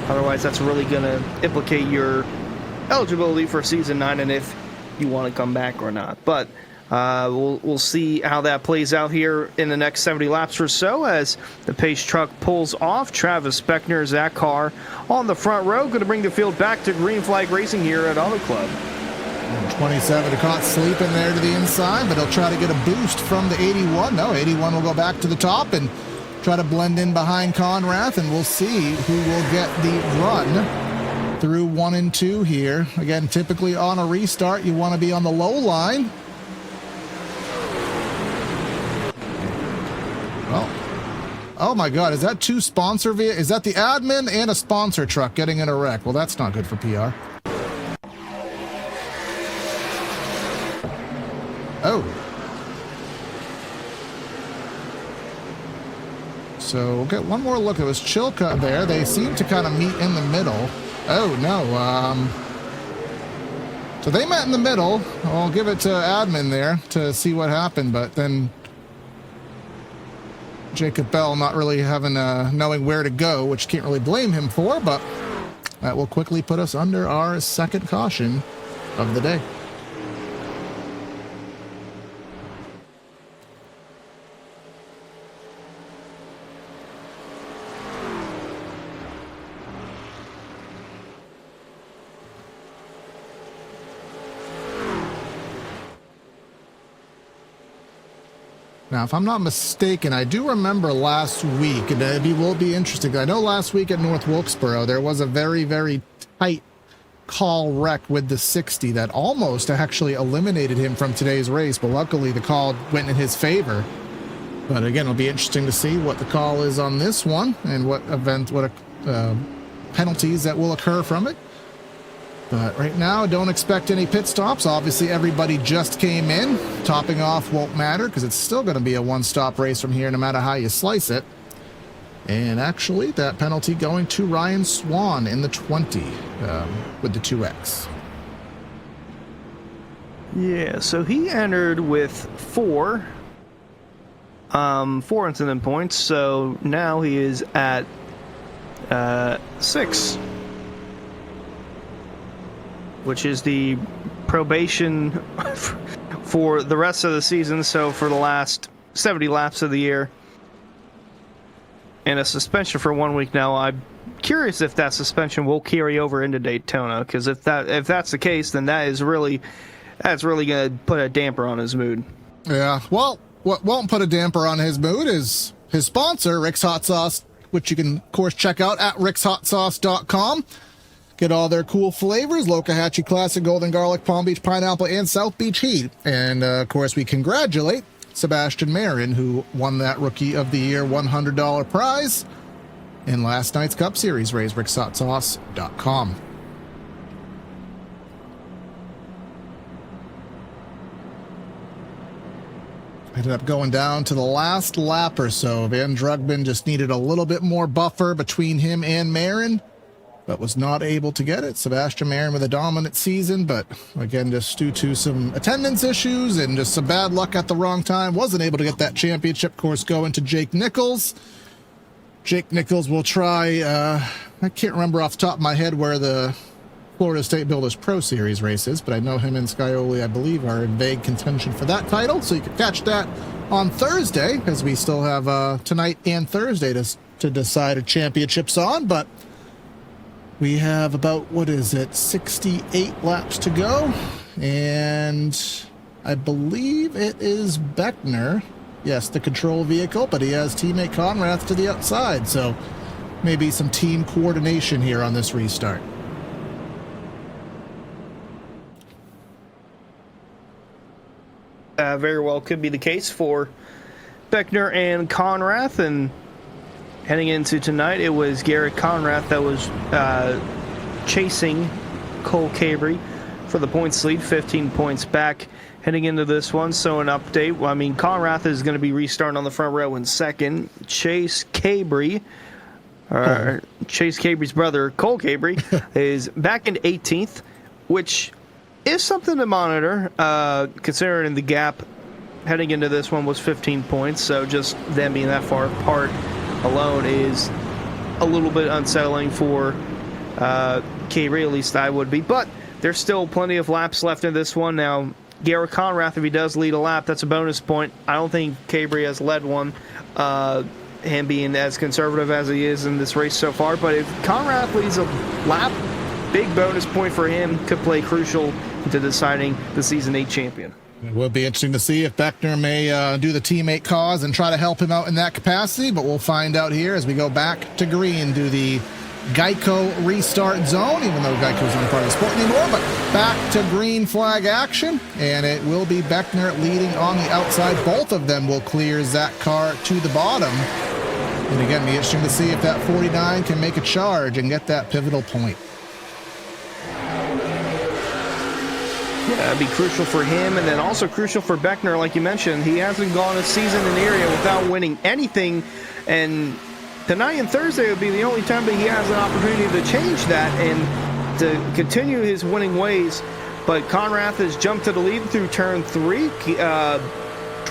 Otherwise, that's really going to implicate your eligibility for Season 9 and if you want to come back or not. But we'll see how that plays out here in the next 70 laps or so as the pace truck pulls off. Travis Beckner, Zach Carr on the front row, going to bring the field back to Green Flag Racing here at Auto Club. 27 caught sleeping there to the inside, but he'll try to get a boost from the 81. No, 81 will go back to the top and try to blend in behind Conrath, and we'll see who will get the run through 1 and 2 here. Again, typically on a restart, you want to be on the low line. Oh my God, is that two sponsor vehicles? Is that the admin and a sponsor truck getting in a wreck? Well, that's not good for PR. Oh. So we'll get one more look. It was Chilka there. They seem to kind of meet in the middle. Oh, no. So they met in the middle. I'll give it to admin there to see what happened, but then Jacob Bell not really having knowing where to go, which can't really blame him for, but that will quickly put us under our second caution of the day. Now, if I'm not mistaken, I do remember last week, and it will be interesting. I know last week at North Wilkesboro, there was a very, very tight call wreck with the 60 that almost actually eliminated him from today's race, but luckily the call went in his favor. But again, it'll be interesting to see what the call is on this one and what penalties that will occur from it. But right now, don't expect any pit stops. Obviously, everybody just came in. Topping off won't matter because it's still going to be a one-stop race from here no matter how you slice it. And actually, that penalty going to Ryan Swan in the 20 with the 2X. Yeah, so he entered with four incident points, so now he is at 6. Which is the probation for the rest of the season, so for the last 70 laps of the year. And a suspension for 1 week now. I'm curious if that suspension will carry over into Daytona, because if that's the case, then that's really going to put a damper on his mood. Yeah, well, what won't put a damper on his mood is his sponsor, Rick's Hot Sauce, which you can, of course, check out at rickshotsauce.com. Get all their cool flavors, Lokahatchee Classic, Golden Garlic, Palm Beach Pineapple, and South Beach Heat. And, of course, we congratulate Sebastian Marin, who won that Rookie of the Year $100 prize in last night's Cup Series race, rickshotsauce.com. Ended up going down to the last lap or so. Van Drugman just needed a little bit more buffer between him and Marin, but was not able to get it. Sebastian Marin with a dominant season, but again, just due to some attendance issues and just some bad luck at the wrong time, wasn't able to get that championship course going to Jake Nichols. Jake Nichols will try, I can't remember off the top of my head where the Florida State Builders Pro Series race is, but I know him and Scioli, I believe, are in vague contention for that title, so you can catch that on Thursday, as we still have tonight and Thursday to decide a championships on, but we have about, 68 laps to go, and I believe it is Beckner. Yes, the control vehicle, but he has teammate Conrath to the outside, so maybe some team coordination here on this restart. Very well could be the case for Beckner and Conrath, and heading into tonight, it was Garrett Conrath that was chasing Cole Cabry for the points lead, 15 points back heading into this one. So an update, I mean, Conrath is going to be restarting on the front row in second. Chase Cabry, Chase Cabry's brother, Cole Cabry, is back in 18th, which is something to monitor, considering the gap heading into this one was 15 points. So just them being that far apart alone is a little bit unsettling for K-Ray, at least I would be. But there's still plenty of laps left in this one. Now, Garrett Conrath, if he does lead a lap, that's a bonus point. I don't think K-Ray has led one, him being as conservative as he is in this race so far. But if Conrath leads a lap, big bonus point for him, could play crucial into deciding the Season 8 champion. It will be interesting to see if Beckner may do the teammate cause and try to help him out in that capacity, but we'll find out here as we go back to green, do the Geico restart zone, even though Geico's not part of the sport anymore, but back to green flag action, and it will be Beckner leading on the outside. Both of them will clear Zach Carr to the bottom. And again, be interesting to see if that 49 can make a charge and get that pivotal point. Yeah, that'd be crucial for him, and then also crucial for Beckner, like you mentioned. He hasn't gone a season in the area without winning anything, and tonight and Thursday would be the only time that he has an opportunity to change that and to continue his winning ways. But Conrath has jumped to the lead through turn 3.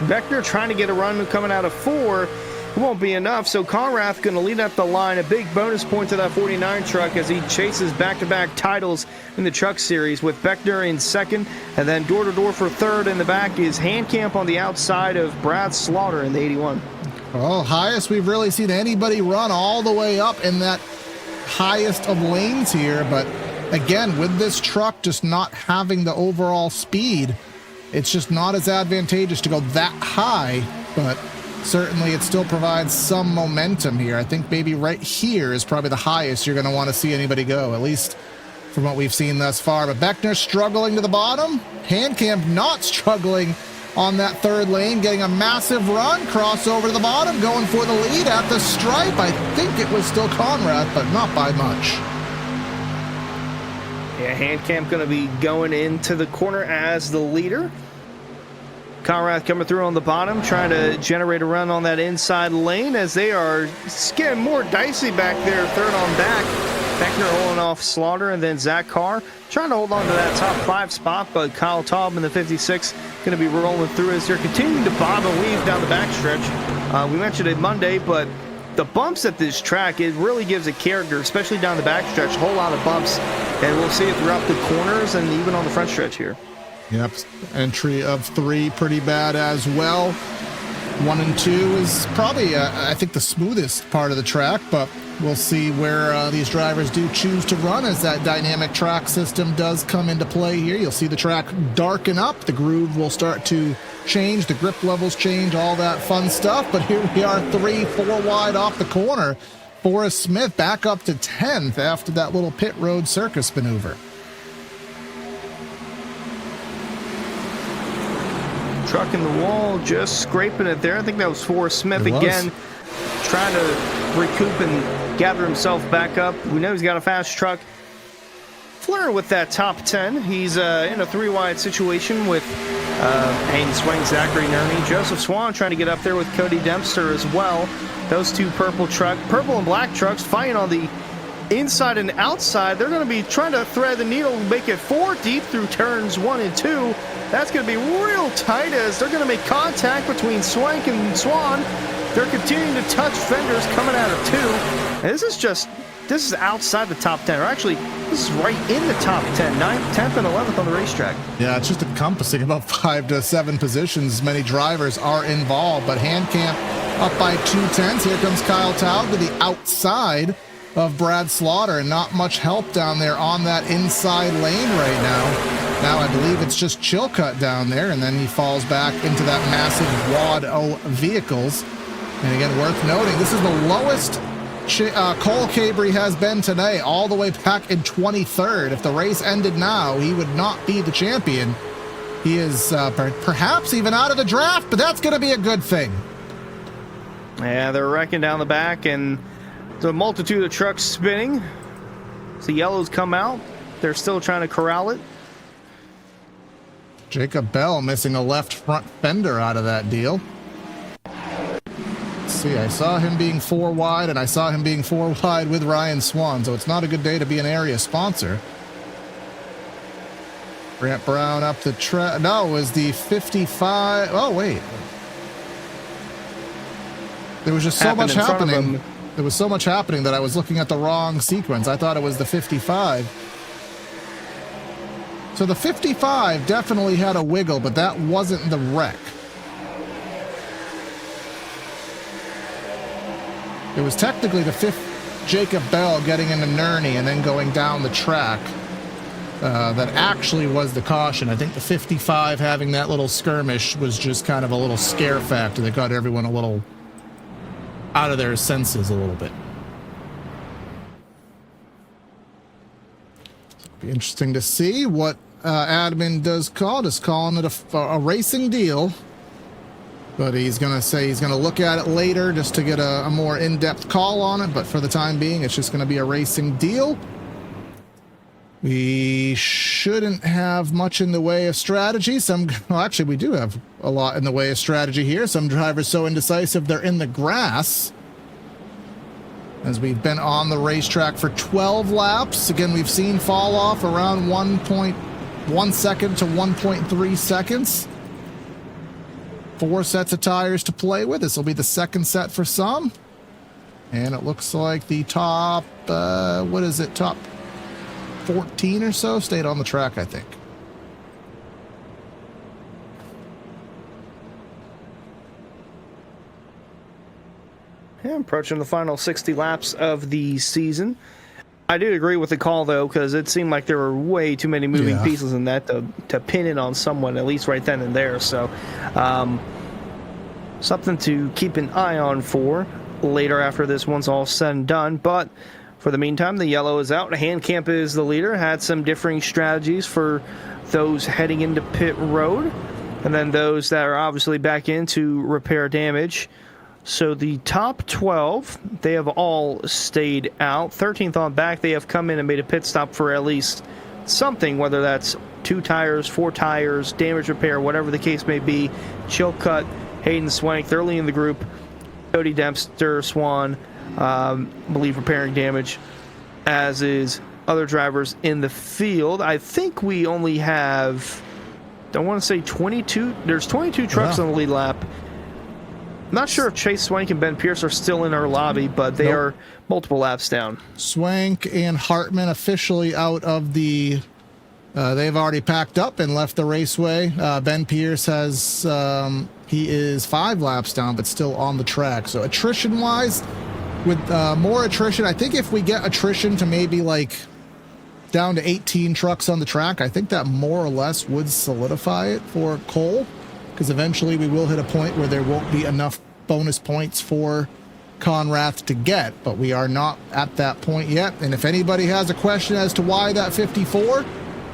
Beckner trying to get a run coming out of 4. It won't be enough, so Conrath going to lead up the line. A big bonus point to that 49 truck as he chases back-to-back titles in the truck series with Beckner in second, and then door-to-door for third in the back is Handcamp on the outside of Brad Slaughter in the 81. Well, highest we've really seen anybody run all the way up in that highest of lanes here, but again, with this truck just not having the overall speed, it's just not as advantageous to go that high, but certainly it still provides some momentum here. I think maybe right here is probably the highest you're going to want to see anybody go, at least from what we've seen thus far. But Beckner struggling to the bottom. Handcamp not struggling on that third lane, getting a massive run, crossover to the bottom, going for the lead at the stripe. I think it was still Conrath, but not by much. Yeah, Handcamp going to be going into the corner as the leader. Conrath coming through on the bottom, trying to generate a run on that inside lane as they are getting more dicey back there, third on back. Beckner holding off Slaughter, and then Zach Carr trying to hold on to that top 5 spot, but Kyle Taub in the 56 going to be rolling through as they're continuing to bob and weave down the backstretch. We mentioned it Monday, but the bumps at this track, it really gives a character, especially down the backstretch, a whole lot of bumps, and we'll see it throughout the corners and even on the front stretch here. Yep, entry of 3 pretty bad as well. 1 and 2 is probably, I think, the smoothest part of the track, but we'll see where these drivers do choose to run as that dynamic track system does come into play here. You'll see the track darken up, the groove will start to change, the grip levels change, all that fun stuff, but here we are 3-4 wide off the corner. Forrest Smith back up to 10th after that little pit road circus maneuver. Truck in the wall, just scraping it there. I think that was Forrest Smith again, trying to recoup and gather himself back up. We know he's got a fast truck. Flirting with that top 10. He's in a 3-wide situation with Hayden Swain, Zachary Nerney, Joseph Swan trying to get up there with Cody Dempster as well. Those two purple and black trucks fighting on the inside and outside. They're going to be trying to thread the needle and make it 4 deep through turns 1 and 2. That's going to be real tight as they're going to make contact between Swank and Swan. They're continuing to touch fenders coming out of 2. And this is outside the top 10, or actually, this is right in the top 10, 9th, 10th, and 11th on the racetrack. Yeah, it's just encompassing about 5 to 7 positions. Many drivers are involved, but Handcamp up by 2/10. Here comes Kyle Taub to the outside of Brad Slaughter, and not much help down there on that inside lane right now. Now I believe it's just Chilcutt down there, and then he falls back into that massive wad of vehicles. And again, worth noting, this is the lowest Cole Cabrey has been today, all the way back in 23rd. If the race ended now, he would not be the champion. He is perhaps even out of the draft, but that's going to be a good thing. Yeah, they're wrecking down the back, and the multitude of trucks spinning. So yellows come out. They're still trying to corral it. Jacob Bell missing a left front fender out of that deal. Let's see, I saw him being 4 wide, and I saw him being 4 wide with Ryan Swan, so it's not a good day to be an area sponsor. Grant Brown up the track. No, it was the 55. Oh, wait. There was just so much happening. there was so much happening that I was looking at the wrong sequence. I thought it was the 55. So the 55 definitely had a wiggle, but that wasn't the wreck. It was technically the 5th Jacob Bell getting into Nerney and then going down the track that actually was the caution. I think the 55 having that little skirmish was just kind of a little scare factor that got everyone a little out of their senses a little bit. It'll be interesting to see what admin does call. Just calling it a racing deal. But he's going to say he's going to look at it later just to get a more in-depth call on it. But for the time being, it's just going to be a racing deal. We shouldn't have much in the way of strategy. Well, actually, we do have a lot in the way of strategy here. Some drivers so indecisive they're in the grass. As we've been on the racetrack for 12 laps. Again, we've seen fall off around 1.1 second to 1.3 seconds. 4 sets of tires to play with. This will be the second set for some. And it looks like the top, what is it, top 14 or so stayed on the track, I think. Yeah, approaching the final 60 laps of the season. I do agree with the call, though, because it seemed like there were way too many moving pieces in that to pin it on someone, at least right then and there. So, something to keep an eye on for later after this one's all said and done. But for the meantime, the yellow is out. Handcamp is the leader. Had some differing strategies for those heading into pit road, and then those that are obviously back in to repair damage. So the top 12, they have all stayed out. 13th on back, they have come in and made a pit stop for at least something, whether that's 2 tires, 4 tires, damage repair, whatever the case may be. Chilcutt, Hayden Swank, they're leading the group. Cody Dempster, Swan, believe repairing damage, as is other drivers in the field. I think we only have, I want to say 22. There's 22 trucks on the lead lap. Not sure if Chase Swank and Ben Pierce are still in our lobby, but they are multiple laps down. Swank and Hartman officially out of the... they've already packed up and left the raceway. Ben Pierce has... he is 5 laps down, but still on the track. So attrition-wise, with more attrition, I think if we get attrition to maybe like down to 18 trucks on the track, I think that more or less would solidify it for Cole. Because eventually we will hit a point where there won't be enough bonus points for Conrath to get, but we are not at that point yet. And if anybody has a question as to why that 54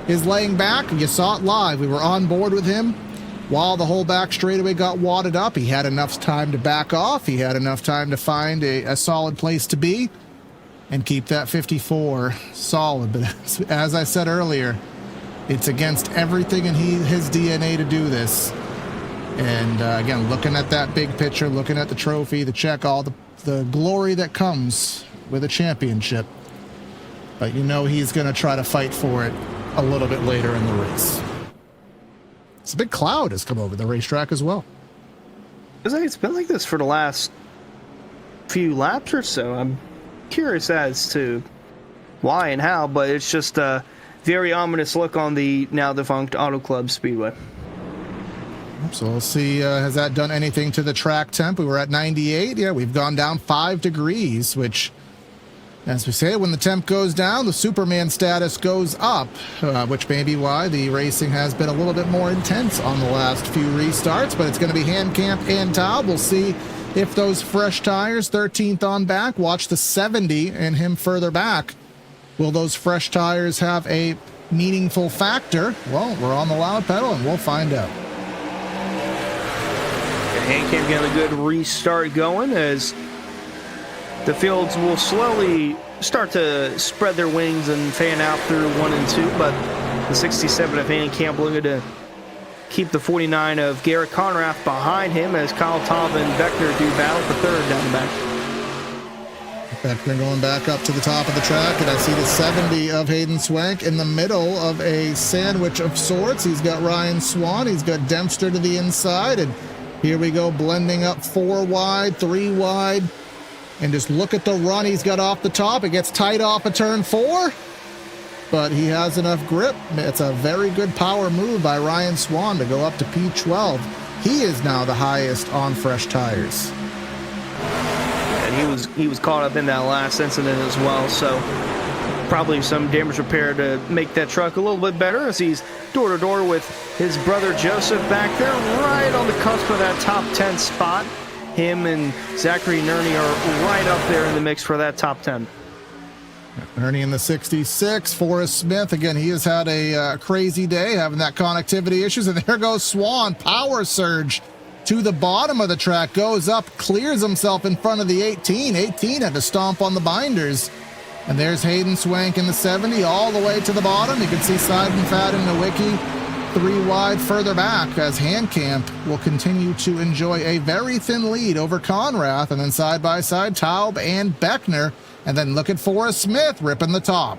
is laying back, you saw it live. We were on board with him while the whole back straightaway got wadded up. He had enough time to back off. He had enough time to find a solid place to be and keep that 54 solid. But as I said earlier, it's against everything in his DNA to do this. And again, looking at that big picture, looking at the trophy, the check, all the glory that comes with a championship. But you know he's going to try to fight for it a little bit later in the race. It's a big cloud has come over the racetrack as well. It's been like this for the last few laps or so. I'm curious as to why and how, but it's just a very ominous look on the now defunct Auto Club Speedway. So we'll see, has that done anything to the track temp? We were at 98. Yeah, we've gone down 5 degrees, which, as we say, when the temp goes down, the Superman status goes up, which may be why the racing has been a little bit more intense on the last few restarts, but it's going to be Handcamp and Taub. We'll see if those fresh tires, 13th on back, watch the 70 and him further back. Will those fresh tires have a meaningful factor? Well, we're on the loud pedal and we'll find out. Handcamp getting a good restart going as the fields will slowly start to spread their wings and fan out through 1 and 2, but the 67 of Handcamp looking to keep the 49 of Garrett Conrath behind him as Kyle Taub and Beckner do battle for third down the back. Beckner going back up to the top of the track, and I see the 70 of Hayden Swank in the middle of a sandwich of sorts. He's got Ryan Swan, he's got Dempster to the inside, and here we go, blending up 4 wide, 3 wide. And just look at the run he's got off the top. It gets tight off of turn 4, but he has enough grip. It's a very good power move by Ryan Swan to go up to P12. He is now the highest on fresh tires. And he was caught up in that last incident as well, so probably some damage repair to make that truck a little bit better, as he's door to door with his brother Joseph back there, right on the cusp of that top 10 spot. Him and Zachary Nerney are right up there in the mix for that top 10. Nerney in the 66. Forrest Smith, again, he has had a crazy day having that connectivity issues. And there goes Swan, power surge to the bottom of the track, goes up, clears himself in front of the 18. 18 had to stomp on the binders. And there's Hayden Swank in the 70 all the way to the bottom. You can see Seidenfeld and Nowicki 3 wide further back, as Handcamp will continue to enjoy a very thin lead over Conrath. And then side by side, Taub and Beckner. And then look at Forrest Smith ripping the top.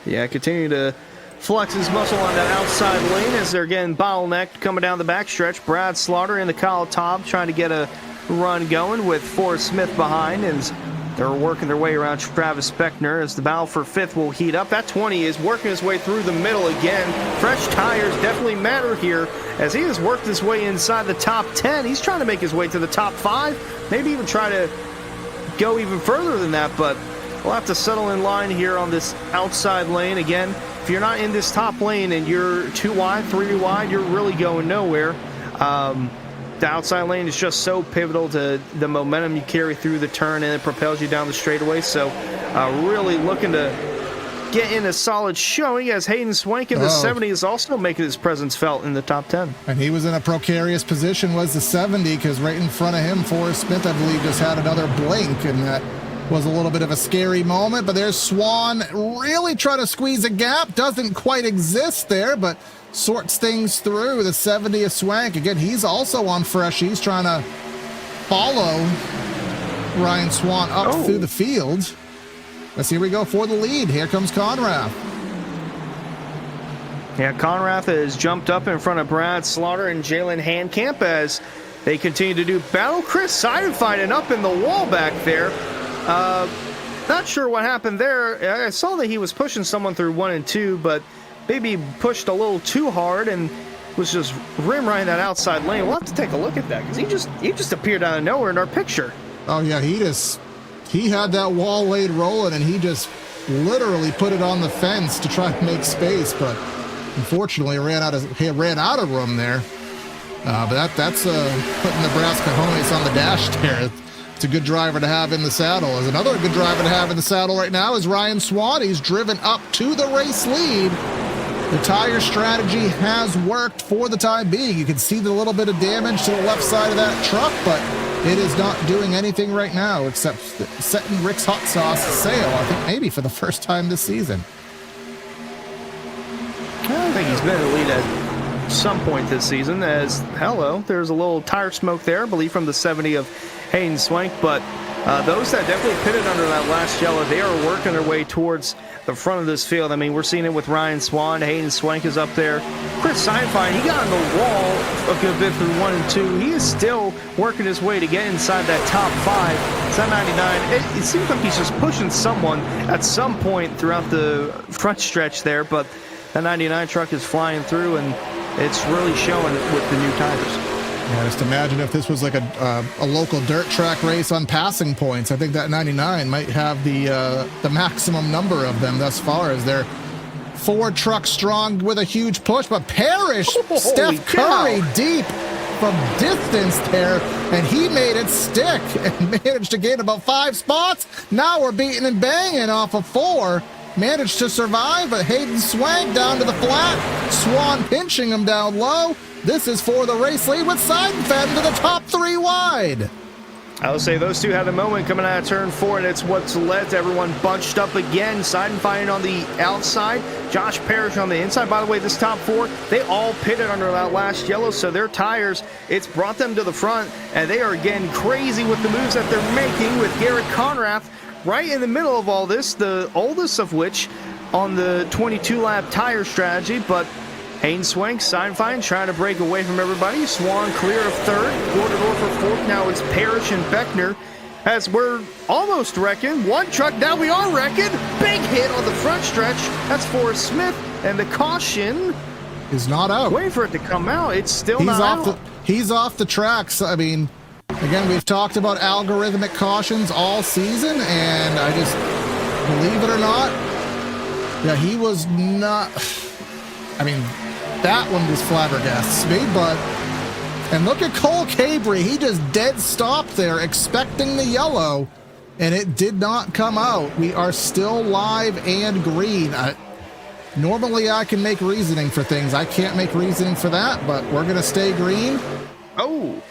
Yeah, continue to flex his muscle on that outside lane as they're getting bottlenecked coming down the backstretch. Brad Slaughter and the Kyle Taub trying to get a run going with Forrest Smith behind, and they're working their way around Travis Beckner as the battle for 5th will heat up. That 20 is working his way through the middle again. Fresh tires definitely matter here as he has worked his way inside the top 10. He's trying to make his way to the top 5, maybe even try to go even further than that, but we'll have to settle in line here on this outside lane. Again, if you're not in this top lane and you're 2 wide, 3 wide, you're really going nowhere. The outside lane is just so pivotal to the momentum you carry through the turn, and it propels you down the straightaway. So really looking to get in a solid showing, as Hayden Swank in the 70 is also making his presence felt in the top 10. And he was in a precarious position, was the 70, because right in front of him, Forrest Smith, I believe, just had another blink, and that was a little bit of a scary moment. But there's Swan really trying to squeeze a gap. Doesn't quite exist there, but sorts things through. The 70 of Swank, again, he's also on fresh. He's trying to follow Ryan Swan up through the field. Let's here we go for the lead. Here comes Conrath. Yeah, Conrath has jumped up in front of Brad Slaughter and Jalen Handcamp as they continue to do battle. Chris Seidenfeld up in the wall back there. Not sure what happened there. I saw that he was pushing someone through 1 and 2, but maybe pushed a little too hard and was just rim right in that outside lane. We'll have to take a look at that, because he just appeared out of nowhere in our picture. Oh yeah, he had that wall laid rolling, and he just literally put it on the fence to try to make space, but unfortunately ran out of room there. But that's putting Nebraska homies on the dash there. It's a good driver to have in the saddle. As another good driver to have in the saddle right now is Ryan Swan. He's driven up to the race lead. The tire strategy has worked for the time being. You can see the little bit of damage to the left side of that truck, but it is not doing anything right now except setting Rick's hot sauce sail, I think maybe for the first time this season. I think he's been in the lead at some point this season, as there's a little tire smoke there, I believe from the 70 of Hayden Swank, but those that definitely pitted under that last yellow, they are working their way towards the front of this field. I mean, we're seeing it with Ryan Swan. Hayden Swank is up there. Chris Seidenfeld, he got on the wall a good bit through 1 and 2. He is still working his way to get inside that top 5. It's that 99. It seems like he's just pushing someone at some point throughout the front stretch there, but that 99 truck is flying through, and it's really showing with the new tires. Yeah, just imagine if this was like a local dirt track race on passing points. I think that 99 might have the maximum number of them thus far, as they're 4 trucks strong with a huge push. But Parrish, Steph Curry deep from distance there, and he made it stick and managed to gain about 5 spots. Now we're beating and banging off of 4. Managed to survive, but Hayden Swank down to the flat. Swan pinching him down low. This is for the race lead with Seidenfeld into the top 3 wide. I would say those two had a moment coming out of turn 4, and it's what's led to everyone bunched up again. Seidenfeld on the outside, Josh Parrish on the inside. By the way, this top 4, they all pitted under that last yellow, so their tires, it's brought them to the front, and they are getting crazy with the moves that they're making with Garrett Conrath right in the middle of all this, the oldest of which on the 22-lap tire strategy, but Haynes Swank, Seinfeld trying to break away from everybody. Swan clear of third. Door for fourth. Now it's Parrish and Beckner. As we're almost wrecking. One truck, now we are wrecking. Big hit on the front stretch. That's Forrest Smith. And the caution is not out. Wait for it to come out. It's still not out. He's off the tracks. I mean, again, we've talked about algorithmic cautions all season, and I just, believe it or not, yeah, he was not. I mean, that one just flabbergasts me, but, and look at Cole Cabry. He just dead stopped there expecting the yellow, and it did not come out. We are still live and green. Normally I can make reasoning for things. I can't make reasoning for that, but we're going to stay green. Oh,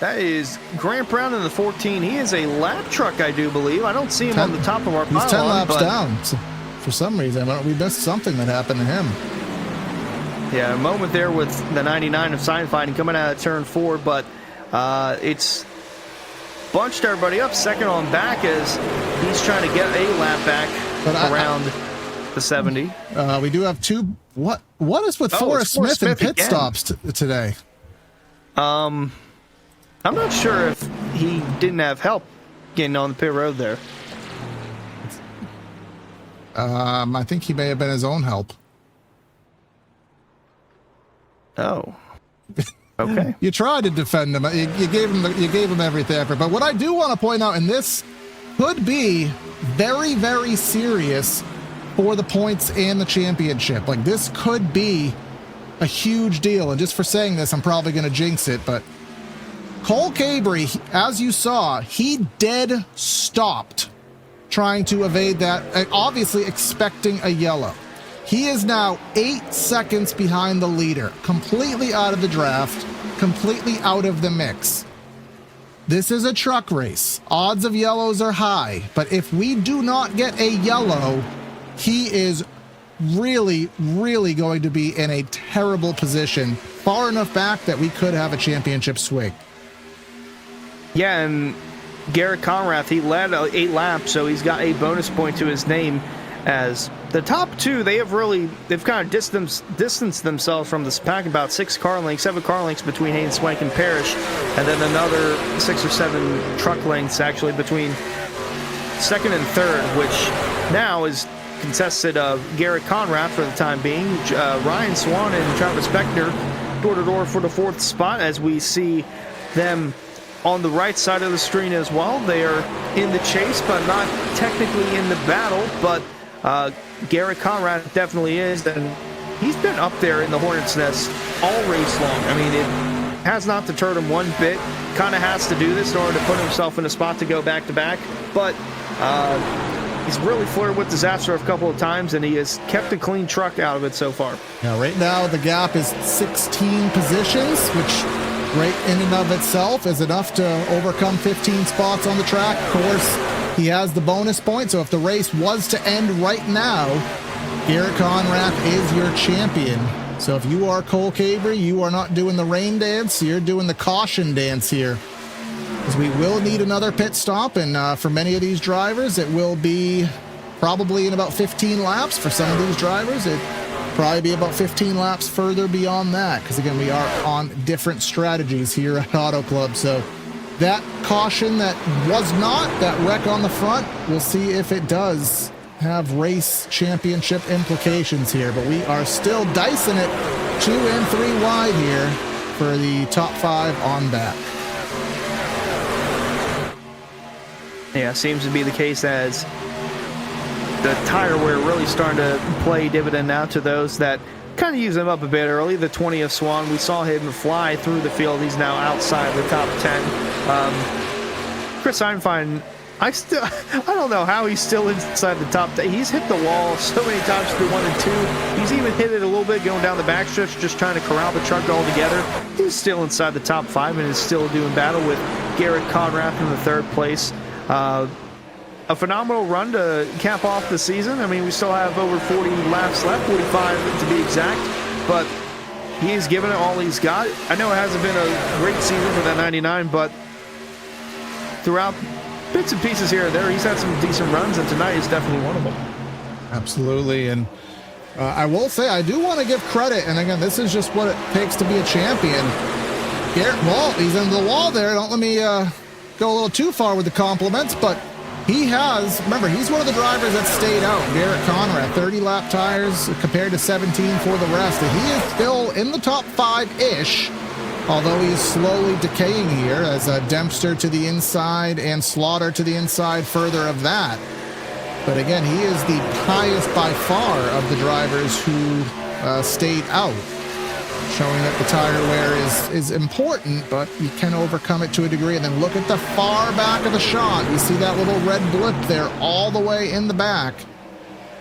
that is Grant Brown in the 14. He is a lap truck, I do believe. I don't see him on the top of our pylon. He's 10 laps down. So for some reason, we missed something that happened to him. Yeah, a moment there with the 99 of Seinfeld coming out of turn 4, but it's bunched everybody up second on back as he's trying to get a lap back around the 70. We do have two. What is with Forrest Smith and pit stops today? I'm not sure if he didn't have help getting on the pit road there. I think he may have been his own help. Oh, okay. You tried to defend him. You gave him everything effort. But what I do want to point out, and this could be very, very serious for the points and the championship. Like, this could be a huge deal. And just for saying this, I'm probably going to jinx it, but Cole Cabry, as you saw, he dead stopped trying to evade that, obviously expecting a yellow. He is now 8 seconds behind the leader, completely out of the draft, completely out of the mix. This is a truck race. Odds of yellows are high, but if we do not get a yellow, he is really, really going to be in a terrible position, far enough back that we could have a championship swing. Yeah, and Garrett Conrath, he led 8 laps, so he's got a bonus point to his name. As the top two, they've kind of distanced themselves from this pack, about 7 car lengths between Haynes Swank and Parrish, and then another 6 or 7 truck lengths actually between second and third, which now is contested of Garrett Conrath for the time being. Ryan Swan and Travis Beckner door to door for the 4th spot, as we see them on the right side of the screen as well. They are in the chase, but not technically in the battle, but Garrett Conrad definitely is, and he's been up there in the Hornets' nest all race long. I mean, it has not deterred him one bit. Kind of has to do this in order to put himself in a spot to go back-to-back, but he's really flirted with disaster a couple of times, and he has kept a clean truck out of it so far. Yeah, right now the gap is 16 positions, which right in and of itself is enough to overcome 15 spots on the track. Of course, he has the bonus point, so if the race was to end right now, Garrett Conrath is your champion. So if you are Cole Cabry, you are not doing the rain dance, you're doing the caution dance here. Because we will need another pit stop, and for many of these drivers, it will be probably in about 15 laps. For some of these drivers, it probably be about 15 laps further beyond that, because again, we are on different strategies here at Auto Club. So that caution that was not, that wreck on the front, we'll see if it does have race championship implications here, but we are still dicing it 2 and 3 wide here for the top 5 on back. Yeah, seems to be the case, as the tire wear really starting to play dividend now to those that kind of use him up a bit early. The 20 of Swan, we saw him fly through the field. He's now outside the top 10. Chris Einfine, I don't know how he's still inside the top 10. He's hit the wall so many times through 1 and 2. He's even hit it a little bit going down the backstretch, just trying to corral the truck all together. He's still inside the top 5 and is still doing battle with Garrett Conrath in the 3rd place. A phenomenal run to cap off the season. I mean, we still have over 40 laps left, 45 to be exact, but he's given it all he's got. I know it hasn't been a great season for that 99, but throughout bits and pieces here and there, he's had some decent runs, and tonight is definitely one of them. Absolutely, and I will say I do want to give credit, and again, this is just what it takes to be a champion. Garrett, well, he's into the wall there. Don't let me go a little too far with the compliments, but he has, remember, he's one of the drivers that stayed out. Garrett Conrad, 30 lap tires compared to 17 for the rest. And he is still in the top 5-ish, although he's slowly decaying here as Dempster to the inside and Slaughter to the inside further of that. But again, he is the highest by far of the drivers who stayed out, showing that the tire wear is important, but you can overcome it to a degree. And then look at the far back of the shot. You see that little red blip there all the way in the back.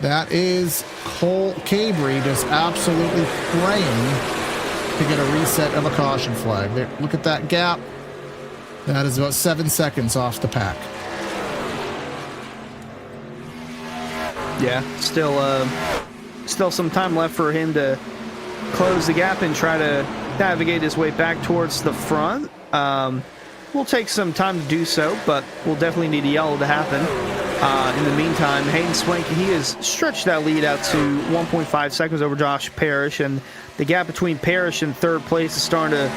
That is Cole Cabry just absolutely praying to get a reset of a caution flag. There, look at that gap. That is about 7 seconds off the pack. Yeah, still some time left for him to close the gap and try to navigate his way back towards the front. Will take some time to do so, but we'll definitely need a yellow to happen. In the meantime, Hayden Swank, he has stretched that lead out to 1.5 seconds over Josh Parrish, and the gap between Parrish and third place is starting to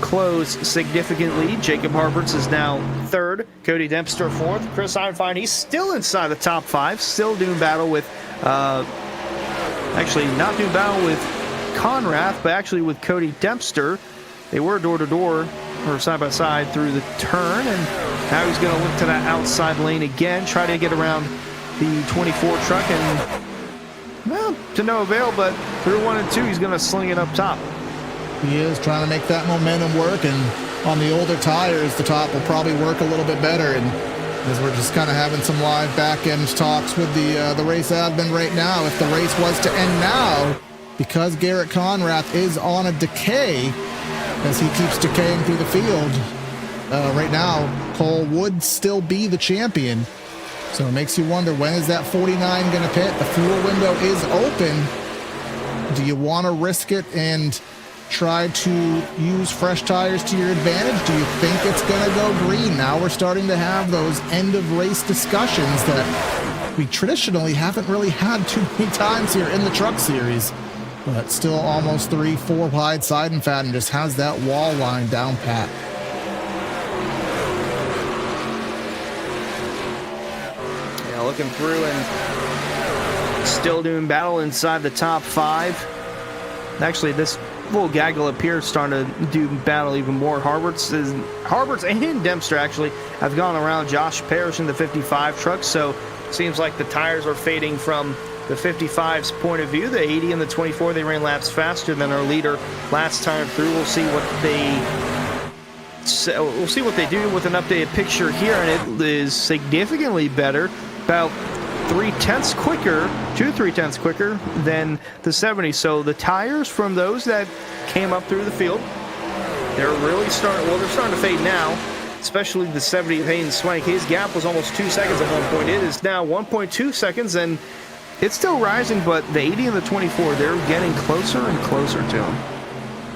close significantly. Jacob Harberts is now third, Cody Dempster fourth, Chris Ironfine, he's still inside the top 5, still doing battle with, actually not doing battle with Conrath, but actually with Cody Dempster. They were door-to-door or side-by-side through the turn, and now he's going to look to that outside lane again, try to get around the 24 truck, and well, to no avail, but through 1 and 2, he's going to sling it up top. He is trying to make that momentum work, and on the older tires, the top will probably work a little bit better. And as we're just kind of having some live back-end talks with the race admin right now, if the race was to end now, because Garrett Conrath is on a decay, as he keeps decaying through the field, right now, Cole would still be the champion. So it makes you wonder, when is that 49 going to pit? The fuel window is open. Do you want to risk it and try to use fresh tires to your advantage? Do you think it's going to go green? Now we're starting to have those end-of-race discussions that we traditionally haven't really had too many times here in the Truck Series. But still almost 3-4 wide. Seidenfaden just has that wall line down pat. Yeah, looking through and still doing battle inside the top 5. Actually, this little gaggle up here is starting to do battle even more. Harberts and Dempster actually have gone around Josh Parrish in the 55 truck, so it seems like the tires are fading from the 55's point of view. The 80 and the 24, they ran laps faster than our leader last time through. We'll see what they do with an updated picture here, and it is significantly better, about 3/10 quicker, 2-3 quicker than the 70. So the tires from those that came up through the field, they're really starting to fade now, especially the 70 of Hayden Swank. His gap was almost 2 seconds at one point. It is now 1.2 seconds, and it's still rising, but the 80 and the 24, they're getting closer and closer to him.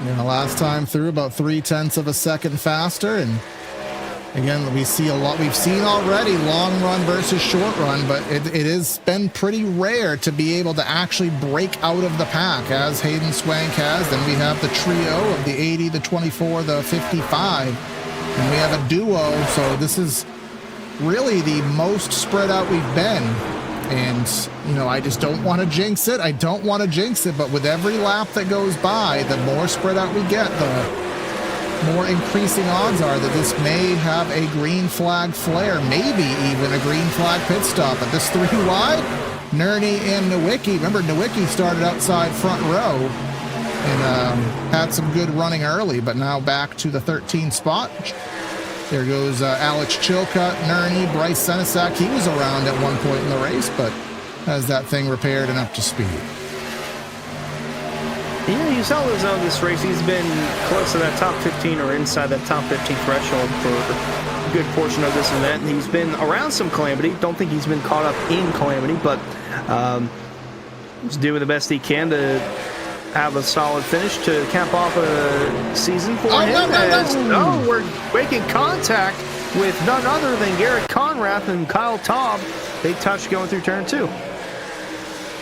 You know, last time through, about 0.3 of a second faster, and again, we see a lot. We've seen already long run versus short run, but it has been pretty rare to be able to actually break out of the pack, as Hayden Swank has. Then we have the trio of the 80, the 24, the 55, and we have a duo. So this is really the most spread out we've been. And, you know, I just don't want to jinx it. But with every lap that goes by, the more spread out we get, the more increasing odds are that this may have a green flag flare, maybe even a green flag pit stop. At this 3 wide, Nerney and Nowicki. Remember, Nowicki started outside front row and had some good running early, but now back to the 13 spot. There goes Alex Chilcutt, Nerney, Bryce Senesac. He was around at one point in the race, but has that thing repaired and up to speed. Yeah, you saw those on this race. He's been close to that top 15 or inside that top 15 threshold for a good portion of this event. He's been around some Calamity. Don't think he's been caught up in Calamity, but he's doing the best he can to have a solid finish to cap off a season for him. We're making contact with none other than Garrett Conrath and Kyle Taub. They touched going through turn 2.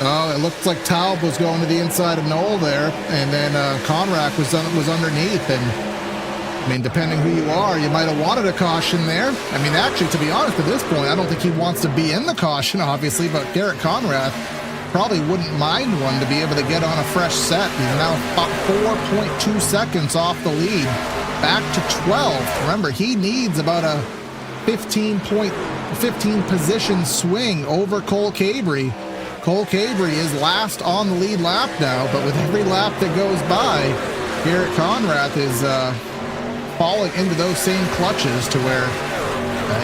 Oh, it looked like Taub was going to the inside of Knoll there, and then Conrath was underneath. And I mean, depending who you are, you might have wanted a caution there. I mean, actually, to be honest, at this point, I don't think he wants to be in the caution, obviously, but Garrett Conrath probably wouldn't mind one to be able to get on a fresh set. He's now about 4.2 seconds off the lead, back to 12. Remember, he needs about a 15 position swing over Cole Cabry. Cole Cabry is last on the lead lap now, but with every lap that goes by, Garrett Conrath is falling into those same clutches to where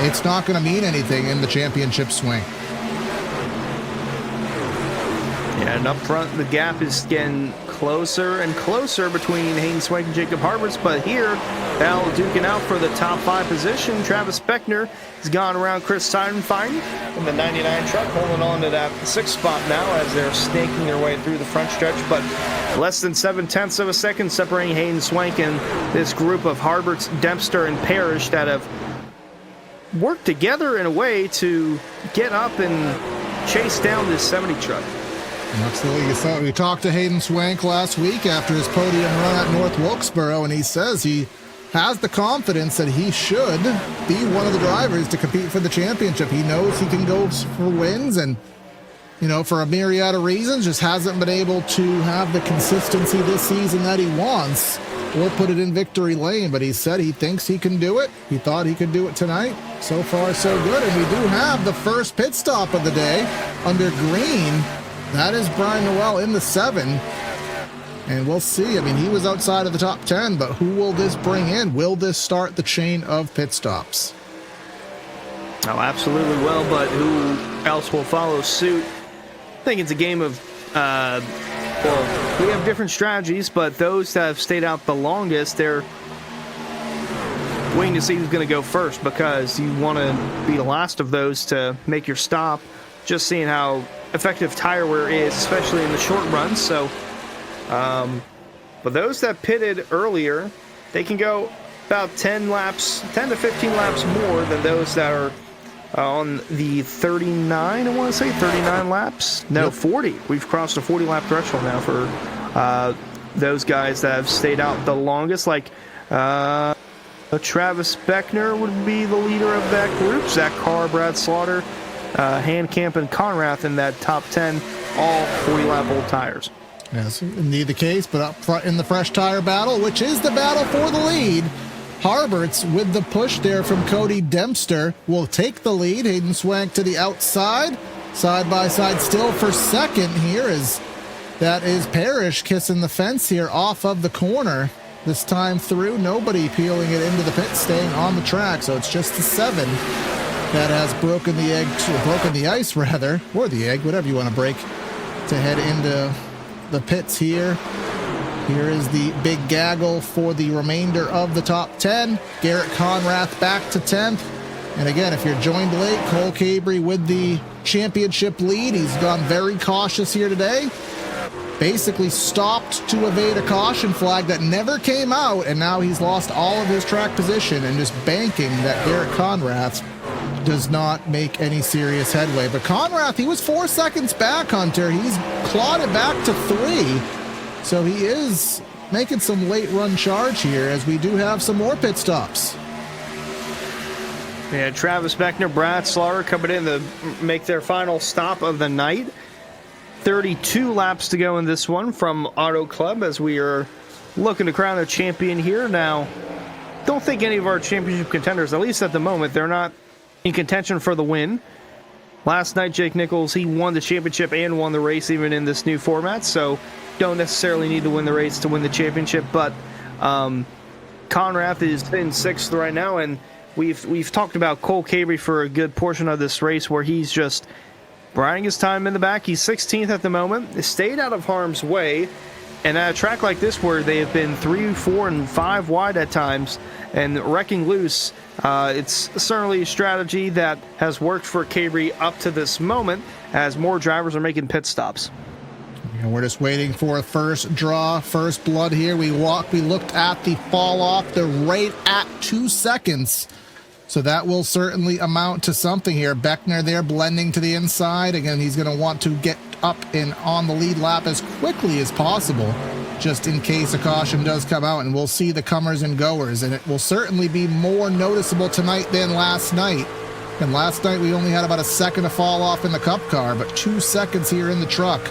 it's not going to mean anything in the championship swing. Yeah, and up front, the gap is getting closer and closer between Hayden Swank and Jacob Harberts, but here, now duking out for the top 5 position. Travis Beckner has gone around Chris Seidenfein in the 99 truck, holding on to that 6th spot now as they're snaking their way through the front stretch, but less than 7/10 of a second separating Hayden Swank and this group of Harberts, Dempster, and Parrish that have worked together in a way to get up and chase down this 70 truck. Absolutely. We talked to Hayden Swank last week after his podium run at North Wilkesboro, and he says he has the confidence that he should be one of the drivers to compete for the championship. He knows he can go for wins, and, you know, for a myriad of reasons, just hasn't been able to have the consistency this season that he wants or put it in victory lane. But he said he thinks he can do it. He thought he could do it tonight. So far, so good. And we do have the first pit stop of the day under green. That is Brian Noel in the 7. And we'll see. I mean, he was outside of the top 10, but who will this bring in? Will this start the chain of pit stops? Oh, absolutely will, but who else will follow suit? I think it's a game of, well, we have different strategies, but those that have stayed out the longest, they're waiting to see who's going to go first because you want to be the last of those to make your stop. Just seeing how effective tire wear is, especially in the short runs. So, but those that pitted earlier, they can go about 10 to 15 laps more than those that are on the 39, I want to say 39 laps. No, yep. 40. We've crossed the 40 lap threshold now for those guys that have stayed out the longest. Like Travis Beckner would be the leader of that group. Zach Carr, Brad Slaughter, Handcamp, and Conrath in that top 10, all 40 lap old tires. Yes, indeed the case, but up front in the fresh tire battle, which is the battle for the lead, Harberts with the push there from Cody Dempster will take the lead. Hayden Swank to the outside, side by side still for second here, as that is Parrish kissing the fence here off of the corner. This time through, nobody peeling it into the pit, staying on the track, so it's just the 7 that has broken the ice rather, or the egg, whatever you want to break, to head into the pits here. Here is the big gaggle for the remainder of the top 10. Garrett Conrath back to 10th. And again, if you're joined late, Cole Cabry with the championship lead. He's gone very cautious here today. Basically stopped to evade a caution flag that never came out, and now he's lost all of his track position and just banking that Garrett Conrath does not make any serious headway. But Conrath, he was 4 seconds back, Hunter. He's clawed it back to 3. So he is making some late run charge here, as we do have some more pit stops. Yeah, Travis Beckner, Brad Slaughter coming in to make their final stop of the night. 32 laps to go in this one from Auto Club as we are looking to crown a champion here. Now, don't think any of our championship contenders, at least at the moment, they're not in contention for the win. Last night, Jake Nichols, he won the championship and won the race even in this new format, so don't necessarily need to win the race to win the championship, but Conrath is in 6th right now, and we've talked about Cole Cabry for a good portion of this race where he's just biding his time in the back. He's 16th at the moment. He stayed out of harm's way, and at a track like this where they have been 3, 4, and 5 wide at times and wrecking loose, it's certainly a strategy that has worked for Cabry up to this moment as more drivers are making pit stops. And we're just waiting for a first draw, first blood here. We looked at the fall off. They're right at 2 seconds. So that will certainly amount to something here. Beckner there blending to the inside. Again, he's going to want to get up and on the lead lap as quickly as possible, just in case a caution does come out, and we'll see the comers and goers, and it will certainly be more noticeable tonight than last night. And last night we only had about a second to fall off in the Cup car, but 2 seconds here in the truck.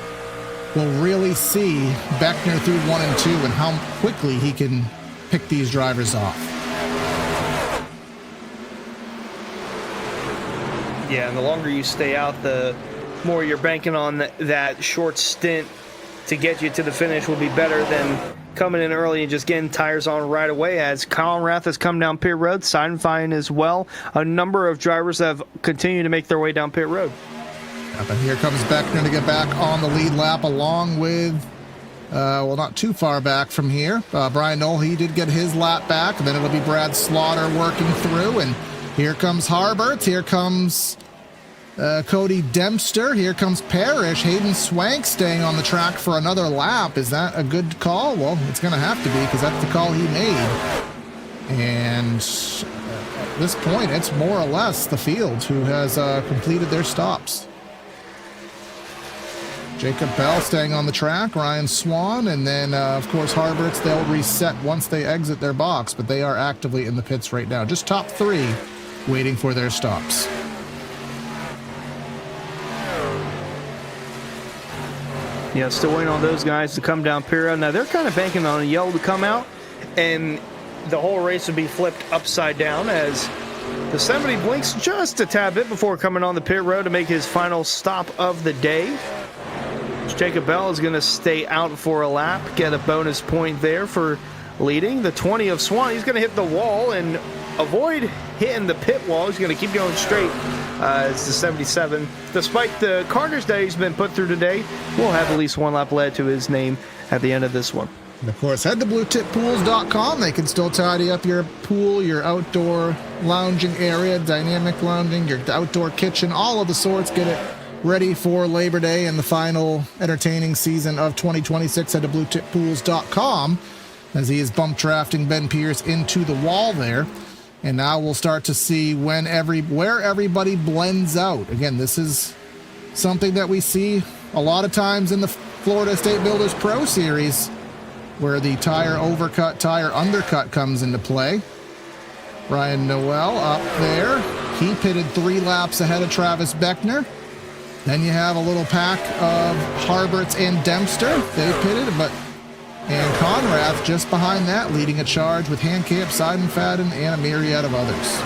We'll really see Beckner through 1 and 2 and how quickly he can pick these drivers off. Yeah, and the longer you stay out, the more you're banking on that short stint to get you to the finish will be better than coming in early and just getting tires on right away. As Conrath has come down pit road, Seidenfein as well. A number of drivers have continued to make their way down pit road. And here comes Beckner to get back on the lead lap along with, well, not too far back from here. Brian Knoll, he did get his lap back. And then it'll be Brad Slaughter working through. And here comes Harbert. Here comes Cody Dempster. Here comes Parrish. Hayden Swank staying on the track for another lap. Is that a good call? Well, it's going to have to be because that's the call he made. And at this point, it's more or less the field who has completed their stops. Jacob Bell staying on the track, Ryan Swan, and then, of course, Harberts, they'll reset once they exit their box, but they are actively in the pits right now. Just top 3 waiting for their stops. Yeah, still waiting on those guys to come down pit road. Now, they're kind of banking on a yellow to come out, and the whole race would be flipped upside down as the 70 blinks just a tad bit before coming on the pit road to make his final stop of the day. Jacob Bell is going to stay out for a lap, get a bonus point there for leading. The 20 of Swan, he's going to hit the wall and avoid hitting the pit wall. He's going to keep going straight. It's the 77. Despite the carnage that he's been put through today, we'll have at least 1 lap led to his name at the end of this one. And of course, head to bluetippools.com. They can still tidy up your pool, your outdoor lounging area, dynamic lounging, your outdoor kitchen, all of the sorts. Get it ready for Labor Day and the final entertaining season of 2026. Head to bluetippools.com as he is bump drafting Ben Pierce into the wall there. And now we'll start to see where everybody blends out. Again, this is something that we see a lot of times in the Florida State Builders Pro Series, where the tire overcut, tire undercut comes into play. Ryan Noel up there. He pitted 3 laps ahead of Travis Beckner. Then you have a little pack of Harberts and Dempster. They pitted, and Conrath just behind that, leading a charge with Handcamp, Seidenfaden, and a myriad of others.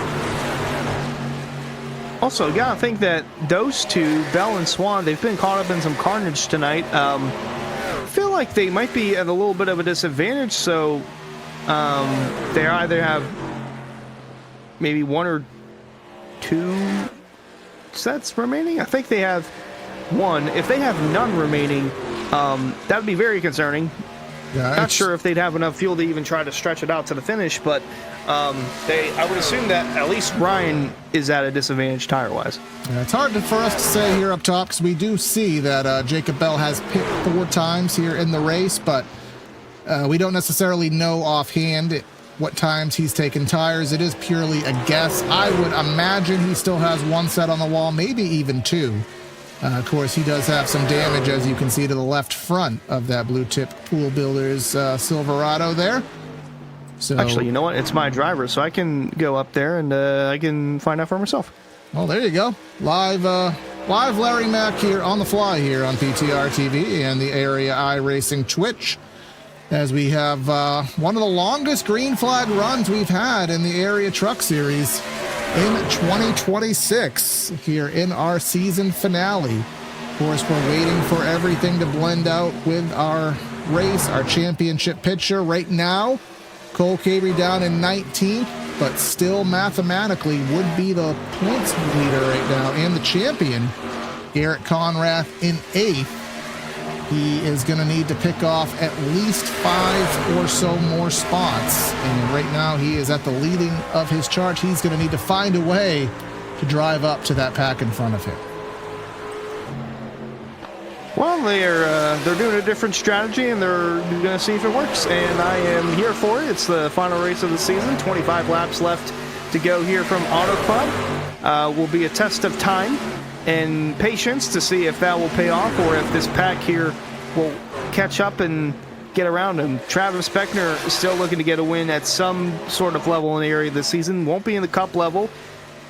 Also, you gotta think that those two, Bell and Swan, they've been caught up in some carnage tonight. I feel like they might be at a little bit of a disadvantage, so they either have maybe 1 or 2 sets remaining. I think they have 1. If they have none remaining, that would be very concerning. Yeah, not sure if they'd have enough fuel to even try to stretch it out to the finish, but I would assume that at least Ryan is at a disadvantage tire-wise. Yeah, it's hard for us to say here up top because we do see that Jacob Bell has pit 4 times here in the race, but we don't necessarily know offhand what times he's taken tires. It is purely a guess. I would imagine he still has 1 set on the wall, maybe even 2. Of course, he does have some damage, as you can see, to the left front of that Blue Tip Pool Builders Silverado there. So, actually, you know what? It's my driver, so I can go up there and I can find out for myself. Well, there you go. Live Larry Mack here on the fly here on PTR TV and the Area iRacing Twitch, as we have one of the longest green flag runs we've had in the Area Truck Series in 2026 here in our season finale. Of course, we're waiting for everything to blend out with our race, our championship picture. Right now, Cole Cabrey down in 19th, but still mathematically would be the points leader right now and the champion. Garrett Conrath in 8th. He is going to need to pick off at least 5 or so more spots. And right now he is at the leading of his charge. He's going to need to find a way to drive up to that pack in front of him. Well, they're doing a different strategy, and they're going to see if it works. And I am here for it. It's the final race of the season. 25 laps left to go here from Auto Club. Will be a test of time. and patience to see if that will pay off or if this pack here will catch up and get around him. Travis Beckner is still looking to get a win at some sort of level in the area this season. Won't be in the cup level.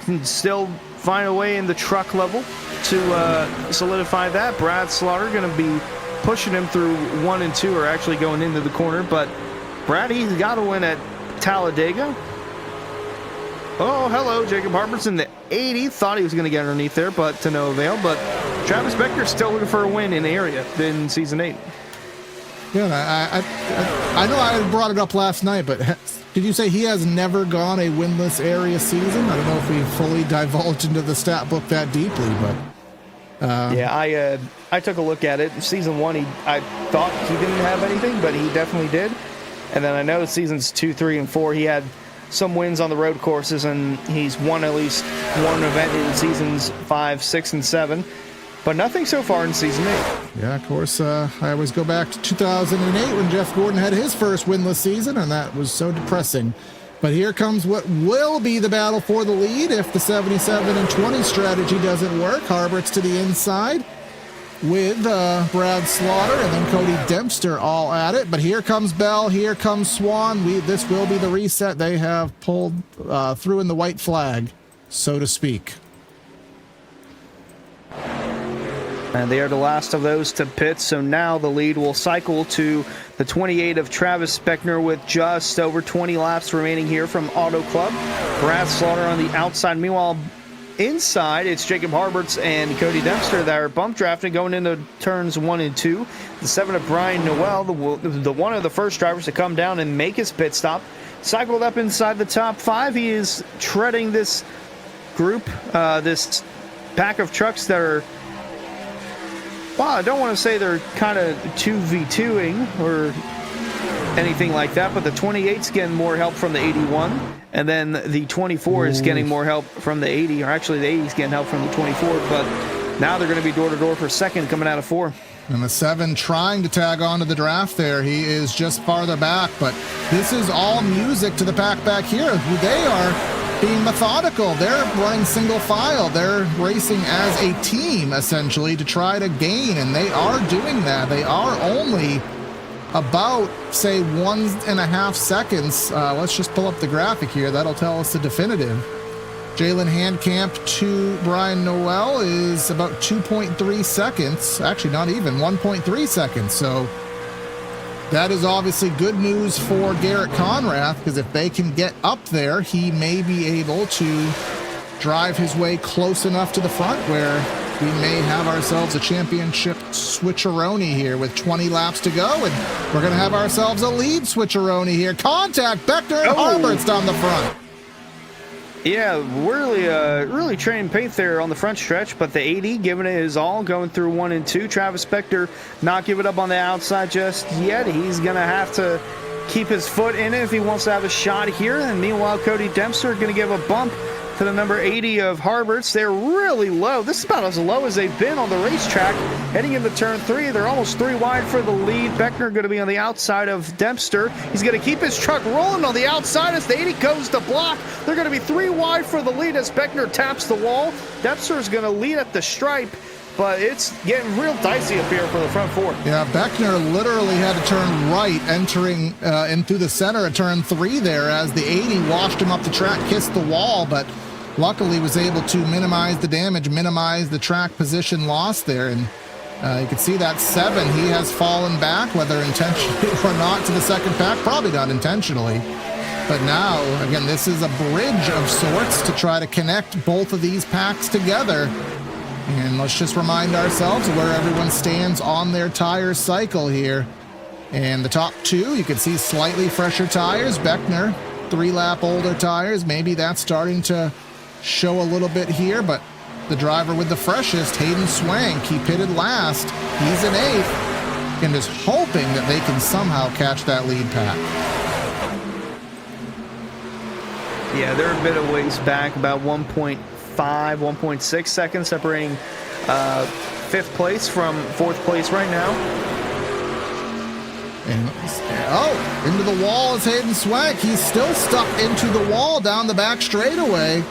Can still find a way in the truck level to solidify that. Brad Slaughter going to be pushing him through 1 and 2, or actually going into the corner. But Brad, he's got to win at Talladega. Oh, hello, Jacob Harbert's in the 80. Thought he was going to get underneath there, but to no avail. But Travis Beckner still looking for a win in the area in Season 8. Yeah, I know I brought it up last night, but did you say he has never gone a winless area season? I don't know if we fully divulged into the stat book that deeply, but... Yeah, I took a look at it. Season 1, I thought he didn't have anything, but he definitely did. And then I know Seasons 2, 3, and 4, he had some wins on the road courses, and he's won at least one event in Seasons 5, 6, and 7. But nothing so far in Season 8. Yeah, of course, I always go back to 2008 when Jeff Gordon had his first winless season, and that was so depressing. But here comes what will be the battle for the lead if the 77 and 20 strategy doesn't work. Harbert's to the inside with Brad Slaughter and then Cody Dempster all at it. But here comes Bell, here comes Swan. This will be the reset. They have pulled through in the white flag, so to speak. And they are the last of those to pit, so now the lead will cycle to the 28 of Travis Beckner with just over 20 laps remaining here from Auto Club. Brad Slaughter on the outside. Meanwhile, inside, it's Jacob Harberts and Cody Dempster that are bump drafting going into turns 1 and 2. The 7 of Brian Noel, the one of the first drivers to come down and make his pit stop, cycled up inside the top 5. He is treading this group, this pack of trucks that are... Well, I don't want to say they're kind of 2v2ing or anything like that, but the 28's getting more help from the 81, and then the 24 is getting more help from the 80, or actually the 80's getting help from the 24, but now they're going to be door-to-door for second coming out of 4. And the 7 trying to tag on to the draft there. He is just farther back, but this is all music to the pack back here. They are being methodical. They're running single file. They're racing as a team, essentially, to try to gain, and they are doing that. They are only about, say, 1.5 seconds. Let's just pull up the graphic here. That'll tell us the definitive. Jalen Handcamp to Brian Noel is about 2.3 seconds. Actually, not even 1.3 seconds. So that is obviously good news for Garrett Conrath, because if they can get up there, he may be able to drive his way close enough to the front where we may have ourselves a championship switcheroni here with 20 laps to go, and we're going to have ourselves a lead switcheroni here. Contact Beckner and Harberts down the front. Yeah, really trained paint there on the front stretch, but the 80 giving it his all, going through 1 and 2. Travis Beckner not giving up on the outside just yet. He's going to have to keep his foot in it if he wants to have a shot here. And meanwhile, Cody Dempster going to give a bump to the number 80 of Harberts. They're really low. This is about as low as they've been on the racetrack. Heading into turn 3, they're almost 3 wide for the lead. Beckner going to be on the outside of Dempster. He's going to keep his truck rolling on the outside as the 80 goes to block. They're going to be 3 wide for the lead as Beckner taps the wall. Dempster is going to lead at the stripe, but it's getting real dicey up here for the front 4. Yeah, Beckner literally had to turn right, entering in through the center of turn 3 there as the 80 washed him up the track, kissed the wall, but luckily was able to minimize the damage, minimize the track position loss there. And you can see that 7, he has fallen back, whether intentionally or not, to the second pack. Probably not intentionally. But now, again, this is a bridge of sorts to try to connect both of these packs together. And let's just remind ourselves where everyone stands on their tire cycle here. And the top 2, you can see slightly fresher tires. Beckner, 3-lap older tires. Maybe that's starting to show a little bit here, but the driver with the freshest, Hayden Swank, he pitted last. He's in 8th and is hoping that they can somehow catch that lead pack. Yeah, they're a bit of ways back, about 1.5, 1.6 seconds separating 5th place from 4th place right now. And, into the wall is Hayden Swank. He's still stuck into the wall down the back straightaway.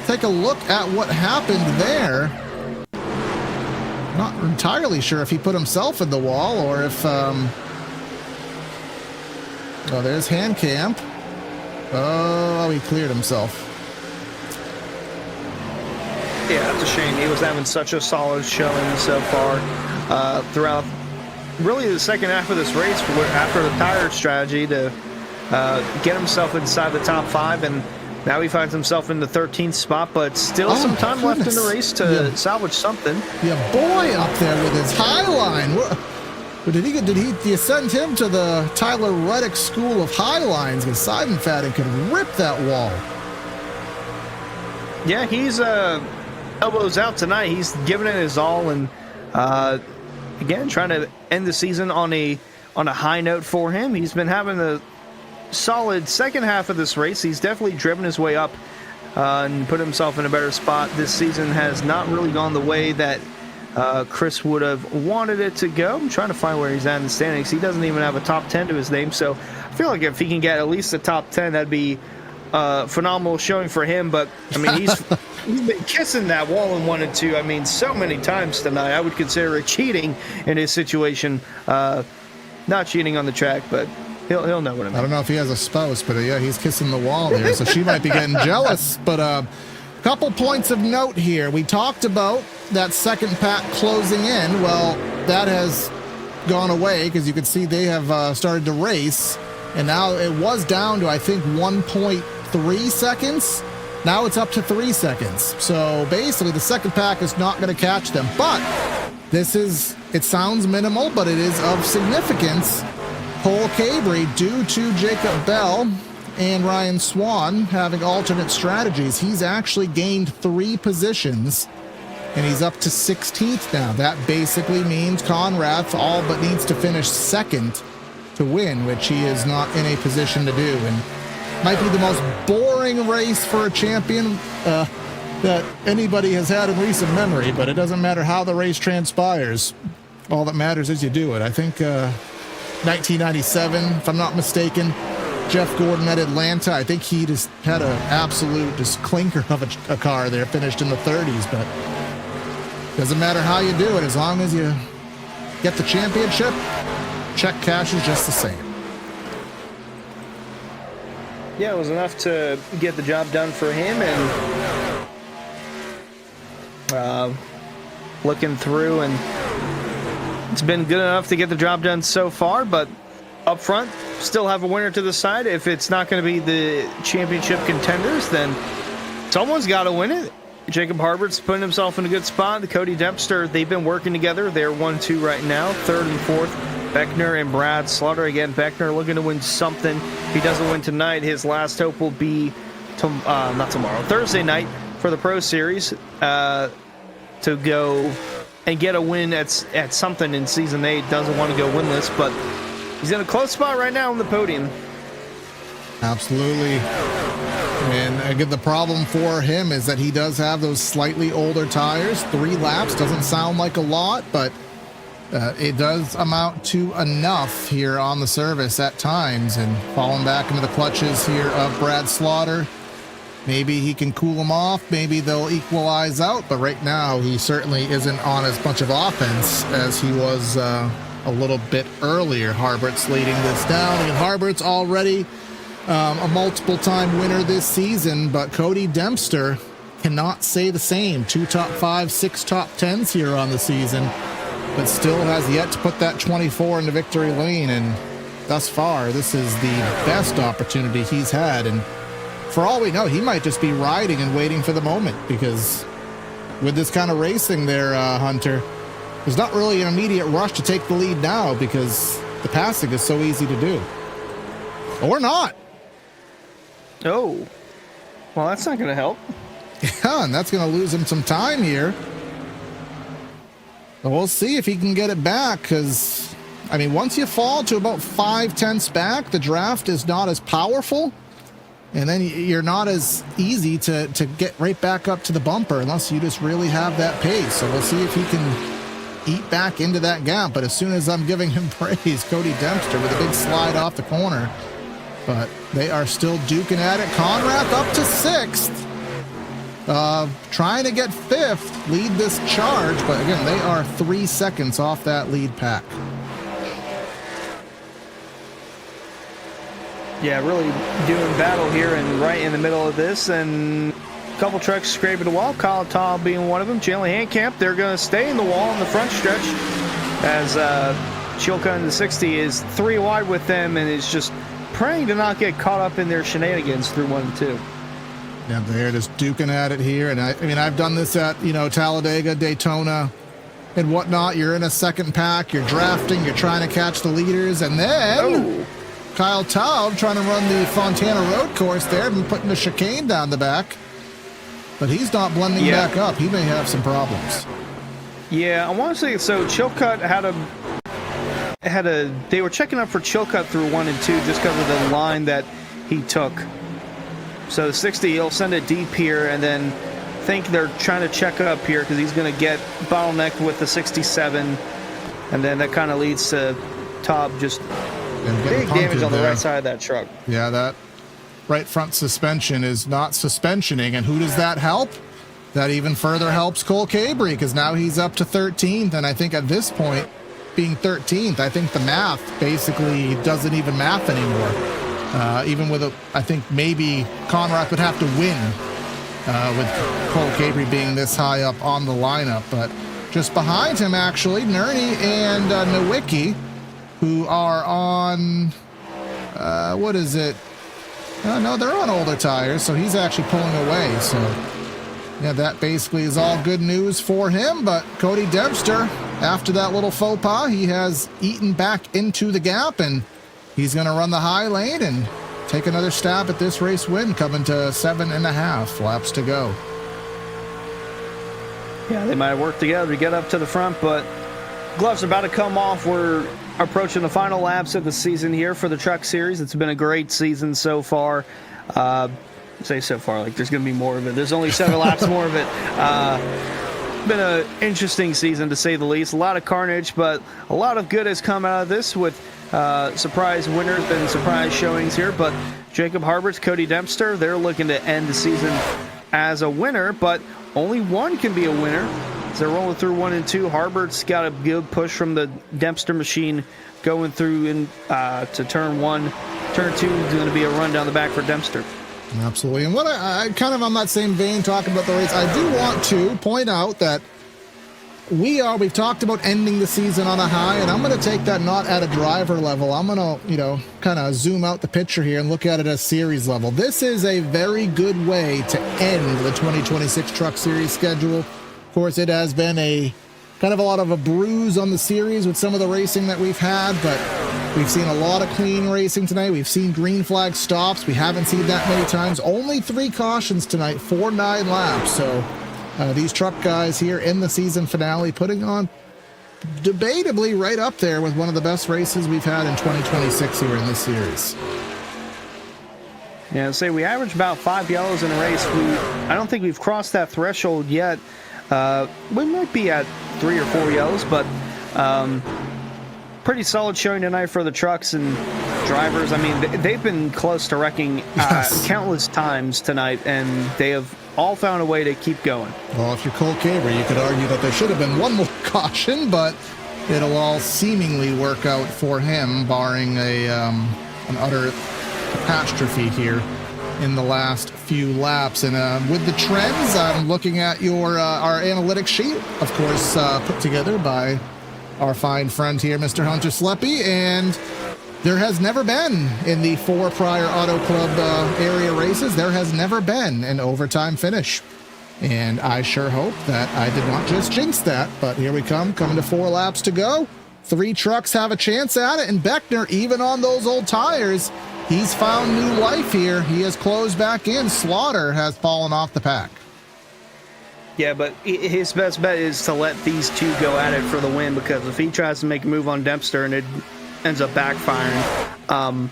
Take a look at what happened there. Not entirely sure if he put himself in the wall or if... Oh, there's Handcamp. Oh, he cleared himself. Yeah, that's a shame. He was having such a solid showing so far throughout really the second half of this race after the tire strategy to get himself inside the top 5, and now he finds himself in the 13th spot, but still some time left in the race to salvage something. Yeah, boy up there with his high line. Did you send him to the Tyler Reddick School of High Lines? Because Seidenfaden could rip that wall. Yeah, he's elbows out tonight. He's giving it his all, and again, trying to end the season on a high note for him. He's been having a solid second half of this race. He's definitely driven his way up and put himself in a better spot. This season has not really gone the way that Chris would have wanted it to go. I'm trying to find where he's at in the standings. He doesn't even have a top 10 to his name, so I feel like if he can get at least a top 10, that'd be phenomenal showing for him. But I mean, he's been kissing that wall in 1 and 2. I mean, so many times tonight. I would consider it cheating in his situation. Not cheating on the track, but he'll know what I mean. I don't know if he has a spouse, but yeah, he's kissing the wall there, so she might be getting jealous. But couple points of note here. We talked about that second pack closing in. Well, that has gone away because you can see they have started to race, and now it was down to, I think, 1.3 seconds. Now it's up to 3 seconds. So basically the second pack is not going to catch them, but it sounds minimal, but it is of significance. Cole Cabrey, due to Jacob Bell and Ryan Swan having alternate strategies, he's actually gained 3 positions, and he's up to 16th now. That basically means Conrath all but needs to finish second to win, which he is not in a position to do, and might be the most boring race for a champion that anybody has had in recent memory, but it doesn't matter how the race transpires. All that matters is you do it. I think 1997, if I'm not mistaken, Jeff Gordon at Atlanta, I think he just had an absolute clinker of a car there, finished in the 30s, but doesn't matter how you do it, as long as you get the championship, check cash is just the same. Yeah, it was enough to get the job done for him, and looking through, and it's been good enough to get the job done so far, but up front, still have a winner to the side. If it's not going to be the championship contenders, then someone's got to win it. Jacob Harbert's putting himself in a good spot. The Cody Dempster, they've been working together. They're 1-2 right now. 3rd and 4th, Beckner and Brad Slaughter. Again, Beckner looking to win something. If he doesn't win tonight, his last hope will be not tomorrow, Thursday night for the Pro Series to go and get a win at something in Season 8. Doesn't want to go winless, but he's in a close spot right now on the podium. Absolutely. And again, the problem for him is that he does have those slightly older tires. 3 laps doesn't sound like a lot, but it does amount to enough here on the service at times. And falling back into the clutches here of Brad Slaughter. Maybe he can cool them off. Maybe they'll equalize out. But right now, he certainly isn't on as much of offense as he was a little bit earlier. Harbert's leading this down. And Harbert's already a multiple-time winner this season, but Cody Dempster cannot say the same. 2 top 5, 6 top 10s here on the season, but still has yet to put that 24 into victory lane, and thus far, this is the best opportunity he's had, and for all we know, he might just be riding and waiting for the moment, because with this kind of racing there, Hunter, there's not really an immediate rush to take the lead now, because the passing is so easy to do. Or not. Oh, well, that's not going to help. Yeah, and that's going to lose him some time here. But we'll see if he can get it back, because, I mean, once you fall to about 5/10 back, the draft is not as powerful, and then you're not as easy to get right back up to the bumper unless you just really have that pace. So we'll see if he can eat back into that gap. But as soon as I'm giving him praise, Cody Dempster with a big slide off the corner. But they are still duking at it. Conrath up to 6th. trying to get 5th, lead this charge, but again, they are 3 seconds off that lead pack. Yeah, really doing battle here and right in the middle of this, and a couple trucks scraping the wall, Kyle Taub being one of them. Jalen Handcamp, they're going to stay in the wall in the front stretch as Chilcutt in the 60 is 3 wide with them and is just praying to not get caught up in their shenanigans through 1 and 2. Yeah, they're just duking at it here, and I mean, I've done this at, Talladega, Daytona, and whatnot. You're in a second pack, you're drafting, you're trying to catch the leaders, and then Kyle Taub trying to run the Fontana Road course there and putting the chicane down the back, but he's not blending back up. He may have some problems. Yeah, I want to say, so Chilcutt they were checking up for Chilcutt through 1 and 2 just because of the line that he took. So the 60, he'll send it deep here, and then think they're trying to check up here because he's going to get bottlenecked with the 67, and then that kind of leads to Taub just big damage on the right side of that truck. Yeah, that right front suspension is not suspensioning, and who does that help? That even further helps Cole Cabry because now he's up to 13th, and I think at this point, being 13th, I think the math basically doesn't even math anymore. Even with I think maybe Conrath would have to win with Cole Cabry being this high up on the lineup, but just behind him actually, Nerney and Nowicki, who are on, what is it? No, they're on older tires, so he's actually pulling away. So, yeah, that basically is all good news for him. But Cody Dempster, after that little faux pas, he has eaten back into the gap, and he's going to run the high lane and take another stab at this race win, coming to 7.5 laps to go. Yeah, they might have worked together to get up to the front, but gloves are about to come off. We're approaching the final laps of the season here for the Truck Series. It's been a great season so far. Say so far, like there's going to be more of it. There's only 7 laps more of it. Been an interesting season to say the least. A lot of carnage, but a lot of good has come out of this with surprise winners, been surprise showings here. But Jacob Harbert's, Cody Dempster, they're looking to end the season as a winner, but only one can be a winner. So they're rolling through 1 and 2. Harbert's got a good push from the Dempster machine going through in, to turn 1. Turn 2 is going to be a run down the back for Dempster. Absolutely. And what I kind of on that same vein talking about the race, I do want to point out that we've talked about ending the season on a high, and I'm going to take that not at a driver level. I'm going to, kind of zoom out the picture here and look at it at series level. This is a very good way to end the 2026 Truck Series schedule. Of course, it has been a kind of a lot of a bruise on the series with some of the racing that we've had, but we've seen a lot of clean racing tonight. We've seen green flag stops. We haven't seen that many times. Only 3 cautions tonight for 9 laps. So these truck guys here in the season finale putting on debatably right up there with one of the best races we've had in 2026 here in this series. Yeah, say we average about 5 yellows in a race. I don't think we've crossed that threshold yet. We might be at 3 or 4 yellows, but pretty solid showing tonight for the trucks and drivers. I mean, they've been close to wrecking countless times tonight, and they have all found a way to keep going. Well, if you're Cole Cabry, you could argue that there should have been one more caution, but it'll all seemingly work out for him, barring an utter catastrophe here in the last few laps. And with the trends, I'm looking at our analytics sheet, of course, put together by our fine friend here, Mr. Hunter Sleppy, and there has never been, in the 4 prior Auto Club area races, there has never been an overtime finish. And I sure hope that I did not just jinx that, but here we come, coming to 4 laps to go. 3 trucks have a chance at it, and Beckner, even on those old tires, he's found new life here. He has closed back in. Slaughter has fallen off the pack. Yeah, but his best bet is to let these 2 go at it for the win, because if he tries to make a move on Dempster and it ends up backfiring,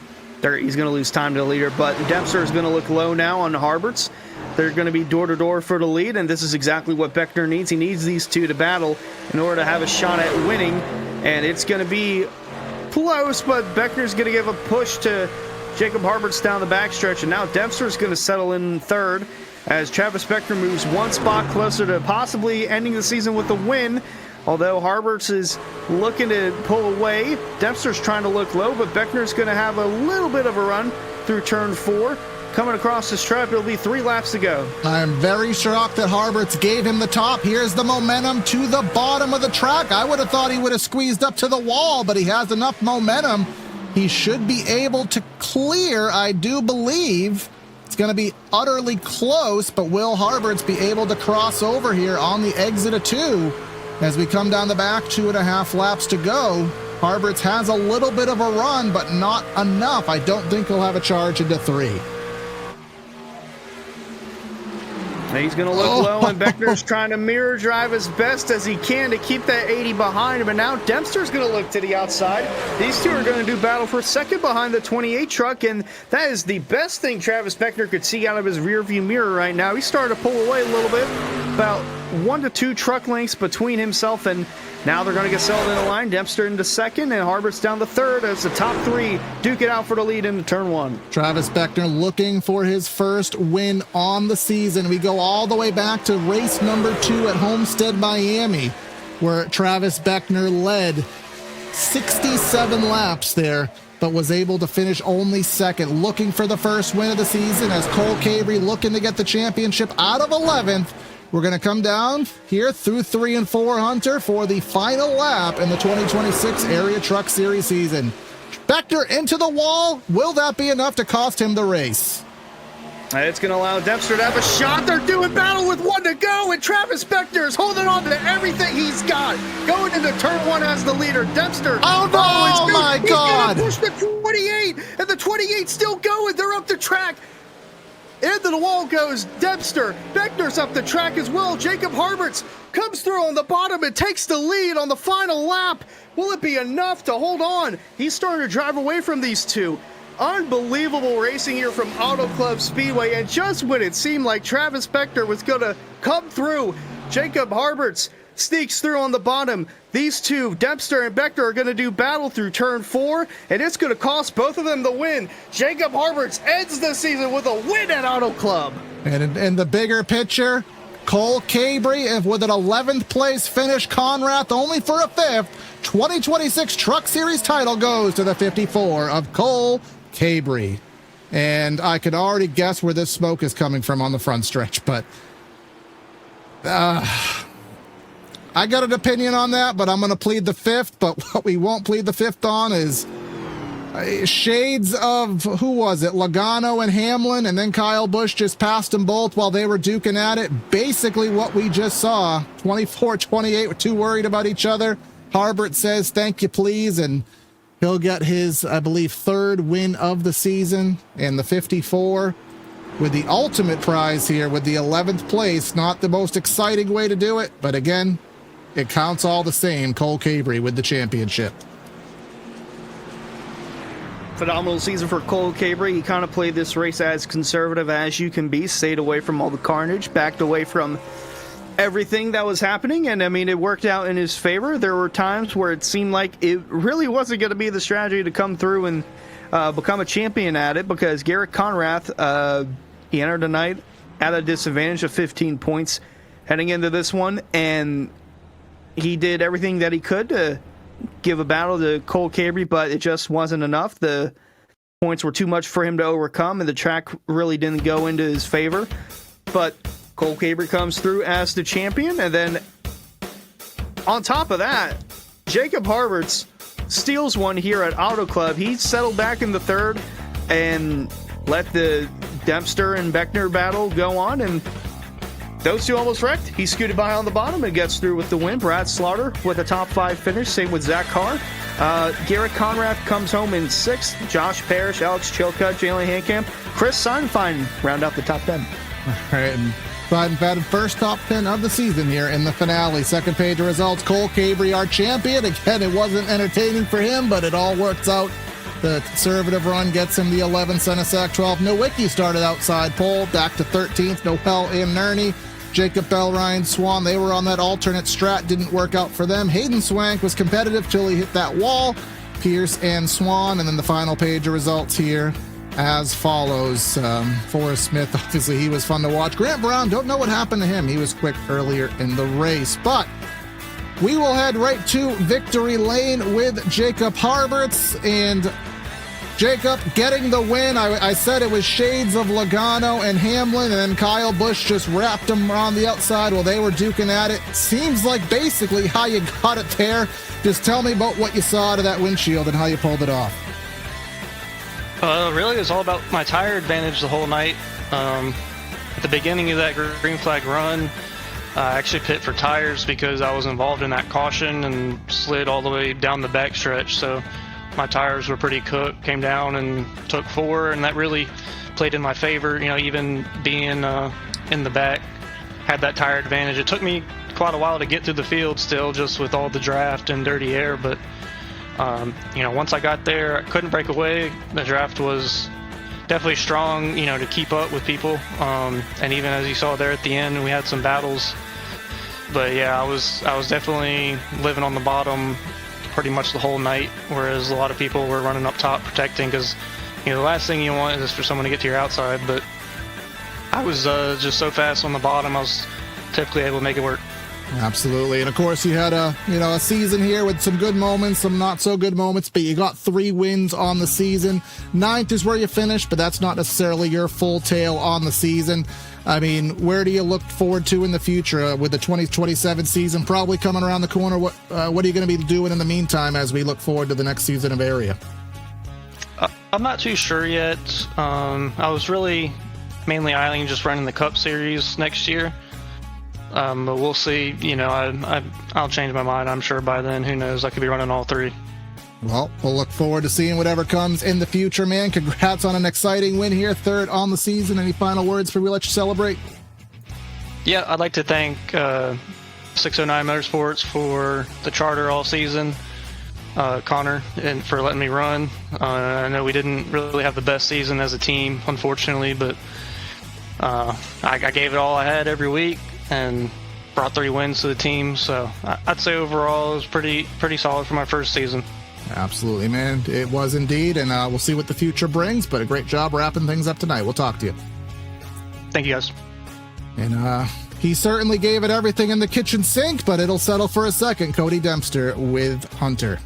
he's going to lose time to the leader. But Dempster is going to look low now on Harberts. They're going to be door-to-door for the lead, and this is exactly what Beckner needs. He needs these 2 to battle in order to have a shot at winning, and it's going to be close, but Beckner's going to give a push to Jacob Harberts down the backstretch, and now Dempster's going to settle in 3rd. as Travis Beckner moves one spot closer to possibly ending the season with a win. Although Harberts is looking to pull away, Dempster's trying to look low, but Beckner's going to have a little bit of a run through turn 4. Coming across the stripe, it'll be 3 laps to go. I'm very shocked that Harberts gave him the top. Here's the momentum to the bottom of the track. I would have thought he would have squeezed up to the wall, but he has enough momentum. He should be able to clear, I do believe. It's going to be utterly close, but will Harberts be able to cross over here on the exit of 2 as we come down the back? 2.5 laps to go. Harberts has a little bit of a run, but not enough. I don't think he'll have a charge into 3. He's going to look low, and Beckner's trying to mirror drive as best as he can to keep that 80 behind him. And now Dempster's going to look to the outside. These two are going to do battle for second behind the 28 truck, and that is the best thing Travis Beckner could see out of his rearview mirror right now. He's starting to pull away a little bit, about 1 to 2 truck lengths between himself, and now they're going to get settled in a line. Dempster into second, and Harberts down to third as the top 3 duke it out for the lead into turn 1. Travis Beckner looking for his first win on the season. We go all the way back to race number 2 at Homestead, Miami, where Travis Beckner led 67 laps there, but was able to finish only second. Looking for the first win of the season as Cole Cabrey looking to get the championship out of 11th. We're going to come down here through 3 and 4, Hunter, for the final lap in the 2026 Area Truck Series season. Beckner into the wall. Will that be enough to cost him the race? It's going to allow Dempster to have a shot. They're doing battle with 1 to go, and Travis Beckner is holding on to everything he's got. Going into turn 1 as the leader. Dempster. Oh, no! Oh, my God! He's going to push the 28, and the 28 still going. They're up the track. Into the wall goes Dempster. Beckner's up the track as well. Jacob Harberts comes through on the bottom and takes the lead on the final lap. Will it be enough to hold on? He's starting to drive away from these two. Unbelievable racing here from Auto Club Speedway, and just when it seemed like Travis Beckner was going to come through, Jacob Harberts sneaks through on the bottom. These two, Dempster and Beckner, are going to do battle through turn 4, and it's going to cost both of them the win. Jacob Harberts ends the season with a win at Auto Club. And in the bigger picture, Cole Cabrey with an 11th place finish. Conrath only for a 5th. 2026 Truck Series title goes to the 54 of Cole Cabrey. And I could already guess where this smoke is coming from on the front stretch, but I got an opinion on that, but I'm going to plead the 5th. But what we won't plead the 5th on is shades of, who was it, Logano and Hamlin, and then Kyle Busch just passed them both while they were duking at it. Basically what we just saw, 24-28, were too worried about each other. Harbert says, thank you, please, and he'll get his, I believe, 3rd win of the season, and the 54 with the ultimate prize here with the 11th place. Not the most exciting way to do it, but again, it counts all the same. Cole Cabrey with the championship. Phenomenal season for Cole Cabrey. He kind of played this race as conservative as you can be, stayed away from all the carnage, backed away from everything that was happening, and I mean, it worked out in his favor. There were times where it seemed like it really wasn't going to be the strategy to come through and become a champion at it, because Garrett Conrath, he entered the night at a disadvantage of 15 points heading into this one, and he did everything that he could to give a battle to Cole Cabrey, but it just wasn't enough. The points were too much for him to overcome, and the track really didn't go into his favor. But Cole Cabrey comes through as the champion, and then on top of that, Jacob Harberts steals one here at Auto Club. He settled back in the 3rd and let the Dempster and Beckner battle go on, and those two almost wrecked. He scooted by on the bottom and gets through with the win. Brad Slaughter with a top 5 finish. Same with Zach Carr. Garrett Conrath comes home in 6th. Josh Parrish, Alex Chilcutt, Jalen Hankamp, Chris Seinfein round out the top 10. All right, and Seinfein, first top 10 of the season here in the finale. Second page of results. Cole Cabrey, our champion. Again, it wasn't entertaining for him, but it all works out. The conservative run gets him the 11th, Senesac 12th. Nowicki started outside pole, back to 13th. Noel and Nerney. Jacob Bell, Ryan Swan, they were on that alternate strat. Didn't work out for them. Hayden Swank was competitive till he hit that wall. Pierce and Swan, and then the final page of results here. as follows. Forrest Smith, obviously he was fun to watch. Grant Brown, don't know what happened to him. He was quick earlier in the race. But we will head right to victory lane with Jacob Harberts. And Jacob getting the win. I said it was shades of Logano and Hamlin, and then Kyle Busch just wrapped him on the outside while they were duking at it. Seems like basically how you got it there. Just tell me about what you saw out of that windshield and how you pulled it off. Really, it was all about my tire advantage the whole night. At the beginning of that green flag run, I actually pit for tires because I was involved in that caution and slid all the way down the back stretch. So my tires were pretty cooked, came down and took 4, and that really played in my favor. You know, even being in the back, had that tire advantage. It took me quite a while to get through the field still, just with all the draft and dirty air, but you know, once I got there, I couldn't break away. The draft was definitely strong, you know, to keep up with people, and even as you saw there at the end, we had some battles. But yeah, I was definitely living on the bottom pretty much the whole night, whereas a lot of people were running up top protecting, because you know the last thing you want is for someone to get to your outside. But I was just so fast on the bottom, I was typically able to make it work. Absolutely. And of course you had a season here with some good moments, some not so good moments, but you got 3 wins on the season. 9th is where you finished, but that's not necessarily your full tail on the season. I mean, where do you look forward to in the future with the 2027 season probably coming around the corner? What are you going to be doing in the meantime as we look forward to the next season of Area? I'm not too sure yet. I was really mainly eyeing just running the Cup Series next year. But we'll see. You know, I'll change my mind, I'm sure, by then. Who knows? I could be running all 3. Well, we'll look forward to seeing whatever comes in the future, man. Congrats on an exciting win here, 3rd on the season. Any final words before we let you celebrate? Yeah, I'd like to thank 609 Motorsports for the charter all season, Connor, and for letting me run. I know we didn't really have the best season as a team, unfortunately, but I gave it all I had every week and brought 3 wins to the team. So I'd say overall it was pretty solid for my first season. Absolutely, man. It was indeed, and we'll see what the future brings, but a great job wrapping things up tonight. We'll talk to you. Thank you, guys. And he certainly gave it everything in the kitchen sink, but it'll settle for a second. Cody Dempster with Hunter.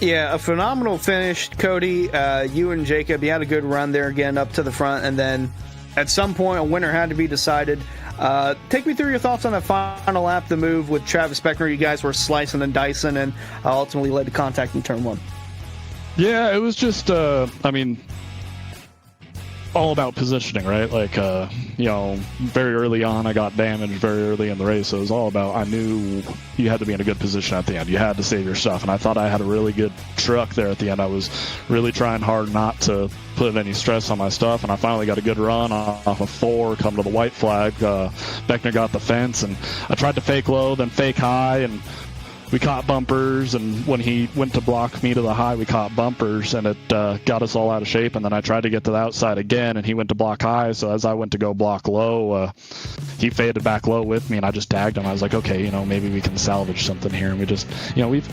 Yeah, a phenomenal finish, Cody. You and Jacob, you had a good run there again up to the front, and then at some point a winner had to be decided. Take me through your thoughts on that final lap, the move with Travis Beckner. You guys were slicing and dicing, and ultimately led to contact in turn 1. Yeah, it was just, all about positioning, right? Like, very early on, I got damaged very early in the race. So it was all about, I knew you had to be in a good position at the end. You had to save your stuff. And I thought I had a really good truck there at the end. I was really trying hard not to put any stress on my stuff. And I finally got a good run off of 4, come to the white flag. Beckner got the fence, and I tried to fake low, then fake high, and we caught bumpers, and when he went to block me to the high, we caught bumpers, and it got us all out of shape. And then I tried to get to the outside again, and he went to block high. So as I went to go block low, he faded back low with me, and I just tagged him. I was like, okay, maybe we can salvage something here. And we just,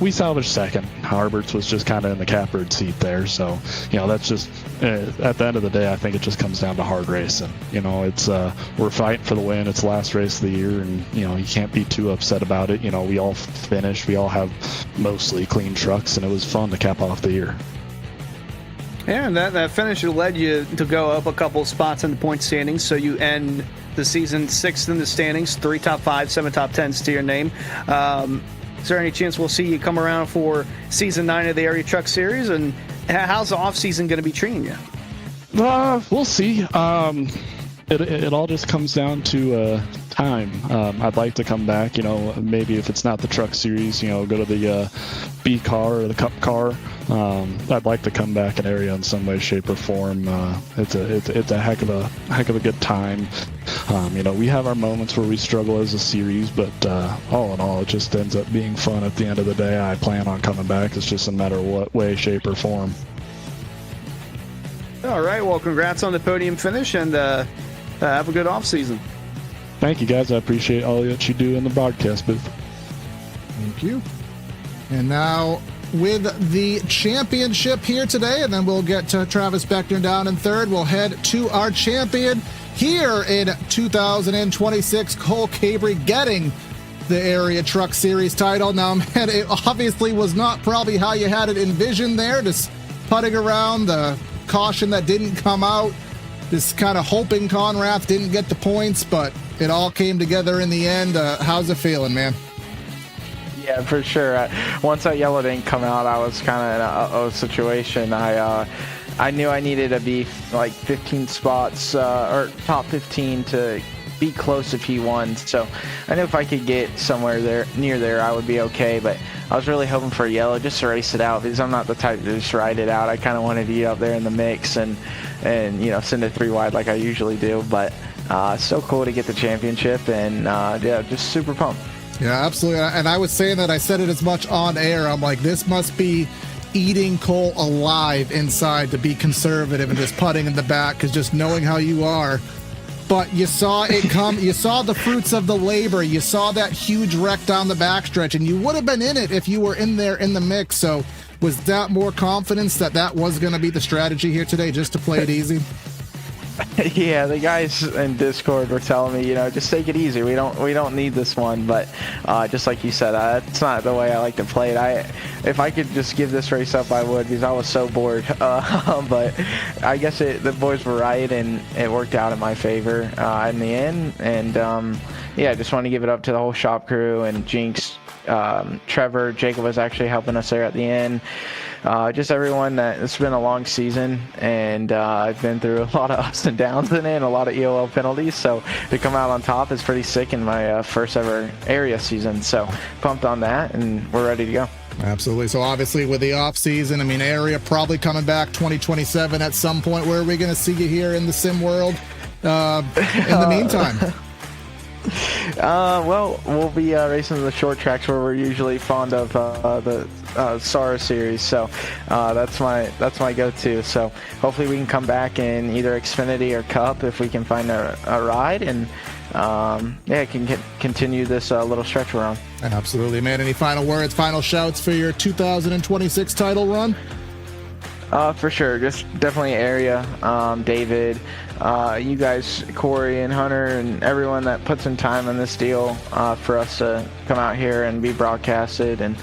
we salvaged second. Harberts was just kind of in the catbird seat there. So, that's just, at the end of the day, I think it just comes down to hard racing. It's, we're fighting for the win. It's the last race of the year, and, you can't be too upset about it. We all finished. We all have mostly clean trucks, and it was fun to cap off the year. Yeah, and that finish led you to go up a couple spots in the point standings, so you end the season 6th in the standings, 3 top 5, 7 top 10s to your name. Is there any chance we'll see you come around for season 9 of the Area Truck Series? And how's the off season going to be treating you? We'll see. It all just comes down to time. I'd like to come back, maybe if it's not the Truck Series, go to the B car or the Cup car. I'd like to come back in Area in some way, shape, or form. It's a heck of a good time. We have our moments where we struggle as a series, but all in all, it just ends up being fun at the end of the day. I plan on coming back. It's just a matter of what way, shape, or form. All right. Well, congrats on the podium finish, and have a good off season. Thank you, guys. I appreciate all that you do in the broadcast booth. Thank you. And now with the championship here today, and then we'll get to Travis Beckner down in third. We'll head to our champion here in 2026, Cole Cabrey, getting the Area Truck Series title. Now, man, it obviously was not probably how you had it envisioned there, just putting around, the caution that didn't come out, just kind of hoping Conrath didn't get the points, but it all came together in the end. How's it feeling, man? Yeah, for sure. Once that yellow didn't come out, I was kind of in a uh-oh situation. I knew I needed to be like 15 spots or top 15 to be close to P1. So I knew if I could get somewhere there near there, I would be okay. But I was really hoping for a yellow just to race it out, because I'm not the type to just ride it out. I kind of wanted to get up there in the mix and send it 3 wide like I usually do. But so cool to get the championship, and yeah, just super pumped. Yeah, absolutely. And I was saying that, I said it as much on air. I'm like, this must be eating Cole alive inside to be conservative and just putting in the back, because just knowing how you are. But you saw it come. You saw the fruits of the labor. You saw that huge wreck down the backstretch, and you would have been in it if you were in there in the mix. So was that more confidence that was going to be the strategy here today, just to play it easy? Yeah, the guys in Discord were telling me, just take it easy. We don't need this one. But just like you said, that's not the way I like to play it. If I could just give this race up, I would, because I was so bored. But I guess the boys were right, and it worked out in my favor in the end. And yeah, I just want to give it up to the whole shop crew and Jinx. Trevor, Jacob was actually helping us there at the end. Just everyone. It's been a long season, and I've been through a lot of ups and downs in it, and a lot of EOL penalties. So to come out on top is pretty sick in my first ever area season. So pumped on that, and we're ready to go. Absolutely. So obviously with the off season, I mean, area probably coming back 2027 at some point. Where are we going to see you here in the sim world in the meantime? Well, we'll be racing the short tracks where we're usually fond of the SARA series, so that's my go-to. So hopefully we can come back in either Xfinity or Cup if we can find a ride, and yeah, can continue this little stretch we're on. Absolutely, man. Any final words, final shouts for your 2026 title run? For sure, just definitely area, David, you guys, Corey and Hunter, and everyone that puts in time in this deal for us to come out here and be broadcasted and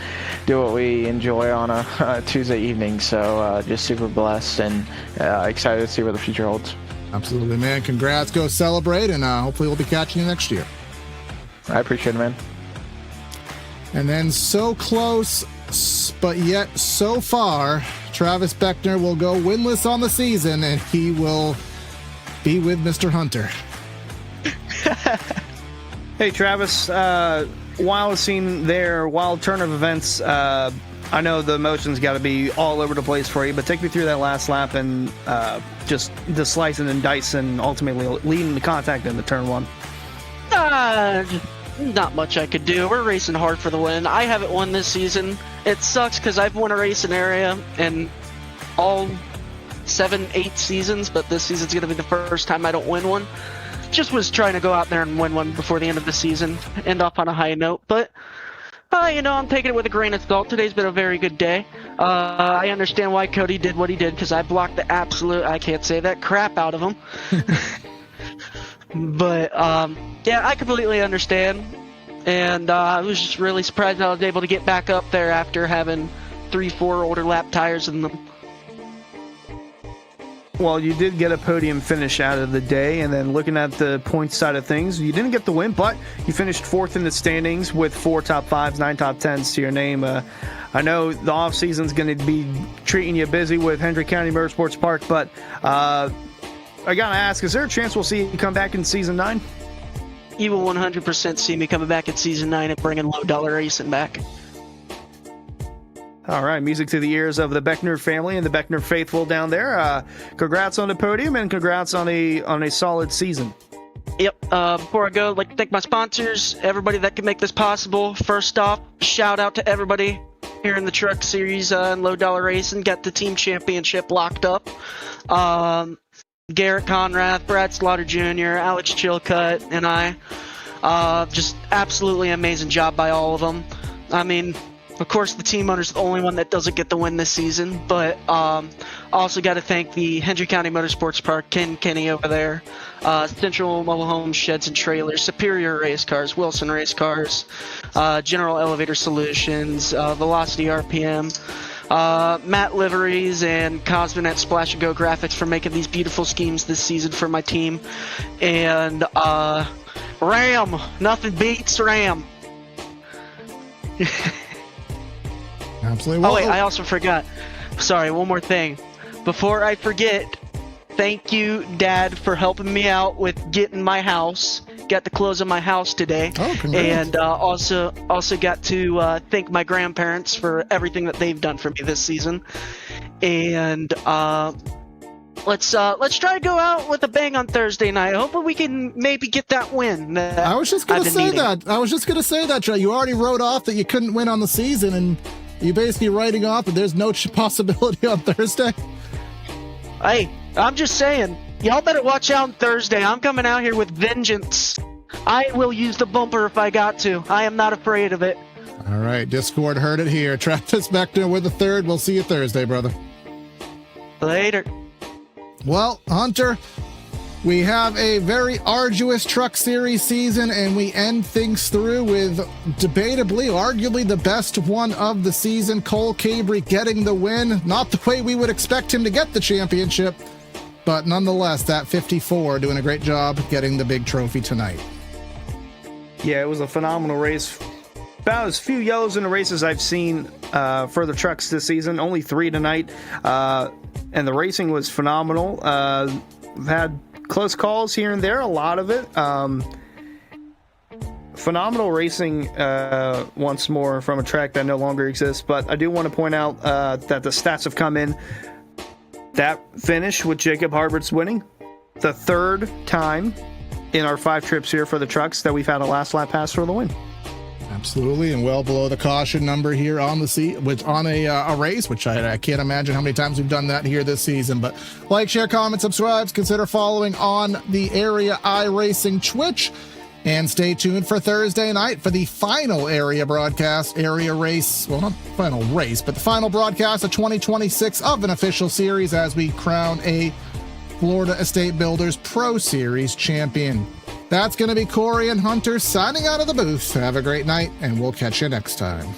do what we enjoy on a Tuesday evening. So just super blessed and excited to see what the future holds. Absolutely, man. Congrats. Go celebrate, and hopefully we'll be catching you next year. I appreciate it, man. And then so close, but yet so far, Travis Beckner will go winless on the season, and he will be with Mr. Hunter. Hey, Travis, wild scene there, wild turn of events. I know the emotions got to be all over the place for you, but take me through that last lap and just the slicing and dicing, ultimately leading to contact in the turn one. Not much I could do. We're racing hard for the win. I haven't won this season. It sucks because I've won a race in area in all 7-8 seasons, but this season's going to be the first time I don't win one. Just was trying to go out there and win one before the end of the season, end off on a high note, but I'm taking it with a grain of salt. Today's been a very good day. I understand why Cody did what he did, because I blocked the absolute, I can't say that, crap out of him. But, yeah, I completely understand. And I was just really surprised I was able to get back up there after having 3-4 older lap tires in them. Well, you did get a podium finish out of the day, and then looking at the points side of things, you didn't get the win, but you finished 4th in the standings with 4 top 5s, 9 top 10s to your name. I know the off season's going to be treating you busy with Hendrick County Motorsports Park, but I gotta ask, is there a chance we'll see you come back in Season 9? You will 100% see me coming back in Season 9 and bringing low-dollar racing back. All right, music to the ears of the Beckner family and the Beckner faithful down there. Congrats on the podium, and congrats on a solid season. Yep. Before I go, I'd like to thank my sponsors, everybody that can make this possible. First off, shout out to everybody here in the Truck Series and low-dollar racing. Got the team championship locked up. Garrett Conrath, Brad Slaughter Jr., Alex Chilcutt, and I. Just absolutely amazing job by all of them. I mean, Of course, the team owner's the only one that doesn't get the win this season, but also got to thank the Hendry County Motorsports Park, Ken Kenny over there, Central Mobile Homes, Sheds and Trailers, Superior Race Cars, Wilson Race Cars, General Elevator Solutions, Velocity RPM, Matt Liveries, and Cosmonet Splash and Go Graphics for making these beautiful schemes this season for my team. And Ram, nothing beats Ram. Absolutely. Oh wait, I also forgot. Sorry, one more thing. Before I forget, thank you, Dad, for helping me out with getting my house. Got the close on my house today. Oh, congrats. And also got to thank my grandparents for everything that they've done for me this season. And let's try to go out with a bang on Thursday night. Hopefully we can maybe get that win. I was just going to say that. I was just going to say that, Trey. You already wrote off that you couldn't win on the season, and you're basically writing off that there's no possibility on Thursday. Hey, I'm just saying, y'all better watch out on Thursday. I'm coming out here with vengeance. I will use the bumper if I got to. I am not afraid of it. All right, Discord heard it here. Travis Beckner with the third. We'll see you Thursday, brother. Later. Well, Hunter, we have a very arduous Truck Series season, and we end things through with debatably, arguably the best one of the season. Cole Cabry getting the win. Not the way we would expect him to get the championship, but nonetheless, that 54 doing a great job getting the big trophy tonight. Yeah, it was a phenomenal race. About as few yellows in the races I've seen for the trucks this season. Only 3 tonight, and the racing was phenomenal. We've had close calls here and there, a lot of it. Phenomenal racing once more from a track that no longer exists, but I do want to point out that the stats have come in. That finish with Jacob Harberts winning, the third time in our 5 trips here for the trucks that we've had a last lap pass for the win. Absolutely, and well below the caution number here on the on a race, which I can't imagine how many times we've done that here this season. But like, share, comment, subscribe, consider following on the Area iRacing Twitch, and stay tuned for Thursday night for the final area broadcast, area race. Well, not final race, but the final broadcast of 2026 of an official series as we crown a Florida Estate Builders Pro Series champion. That's going to be Corey and Hunter signing out of the booth. Have a great night, and we'll catch you next time.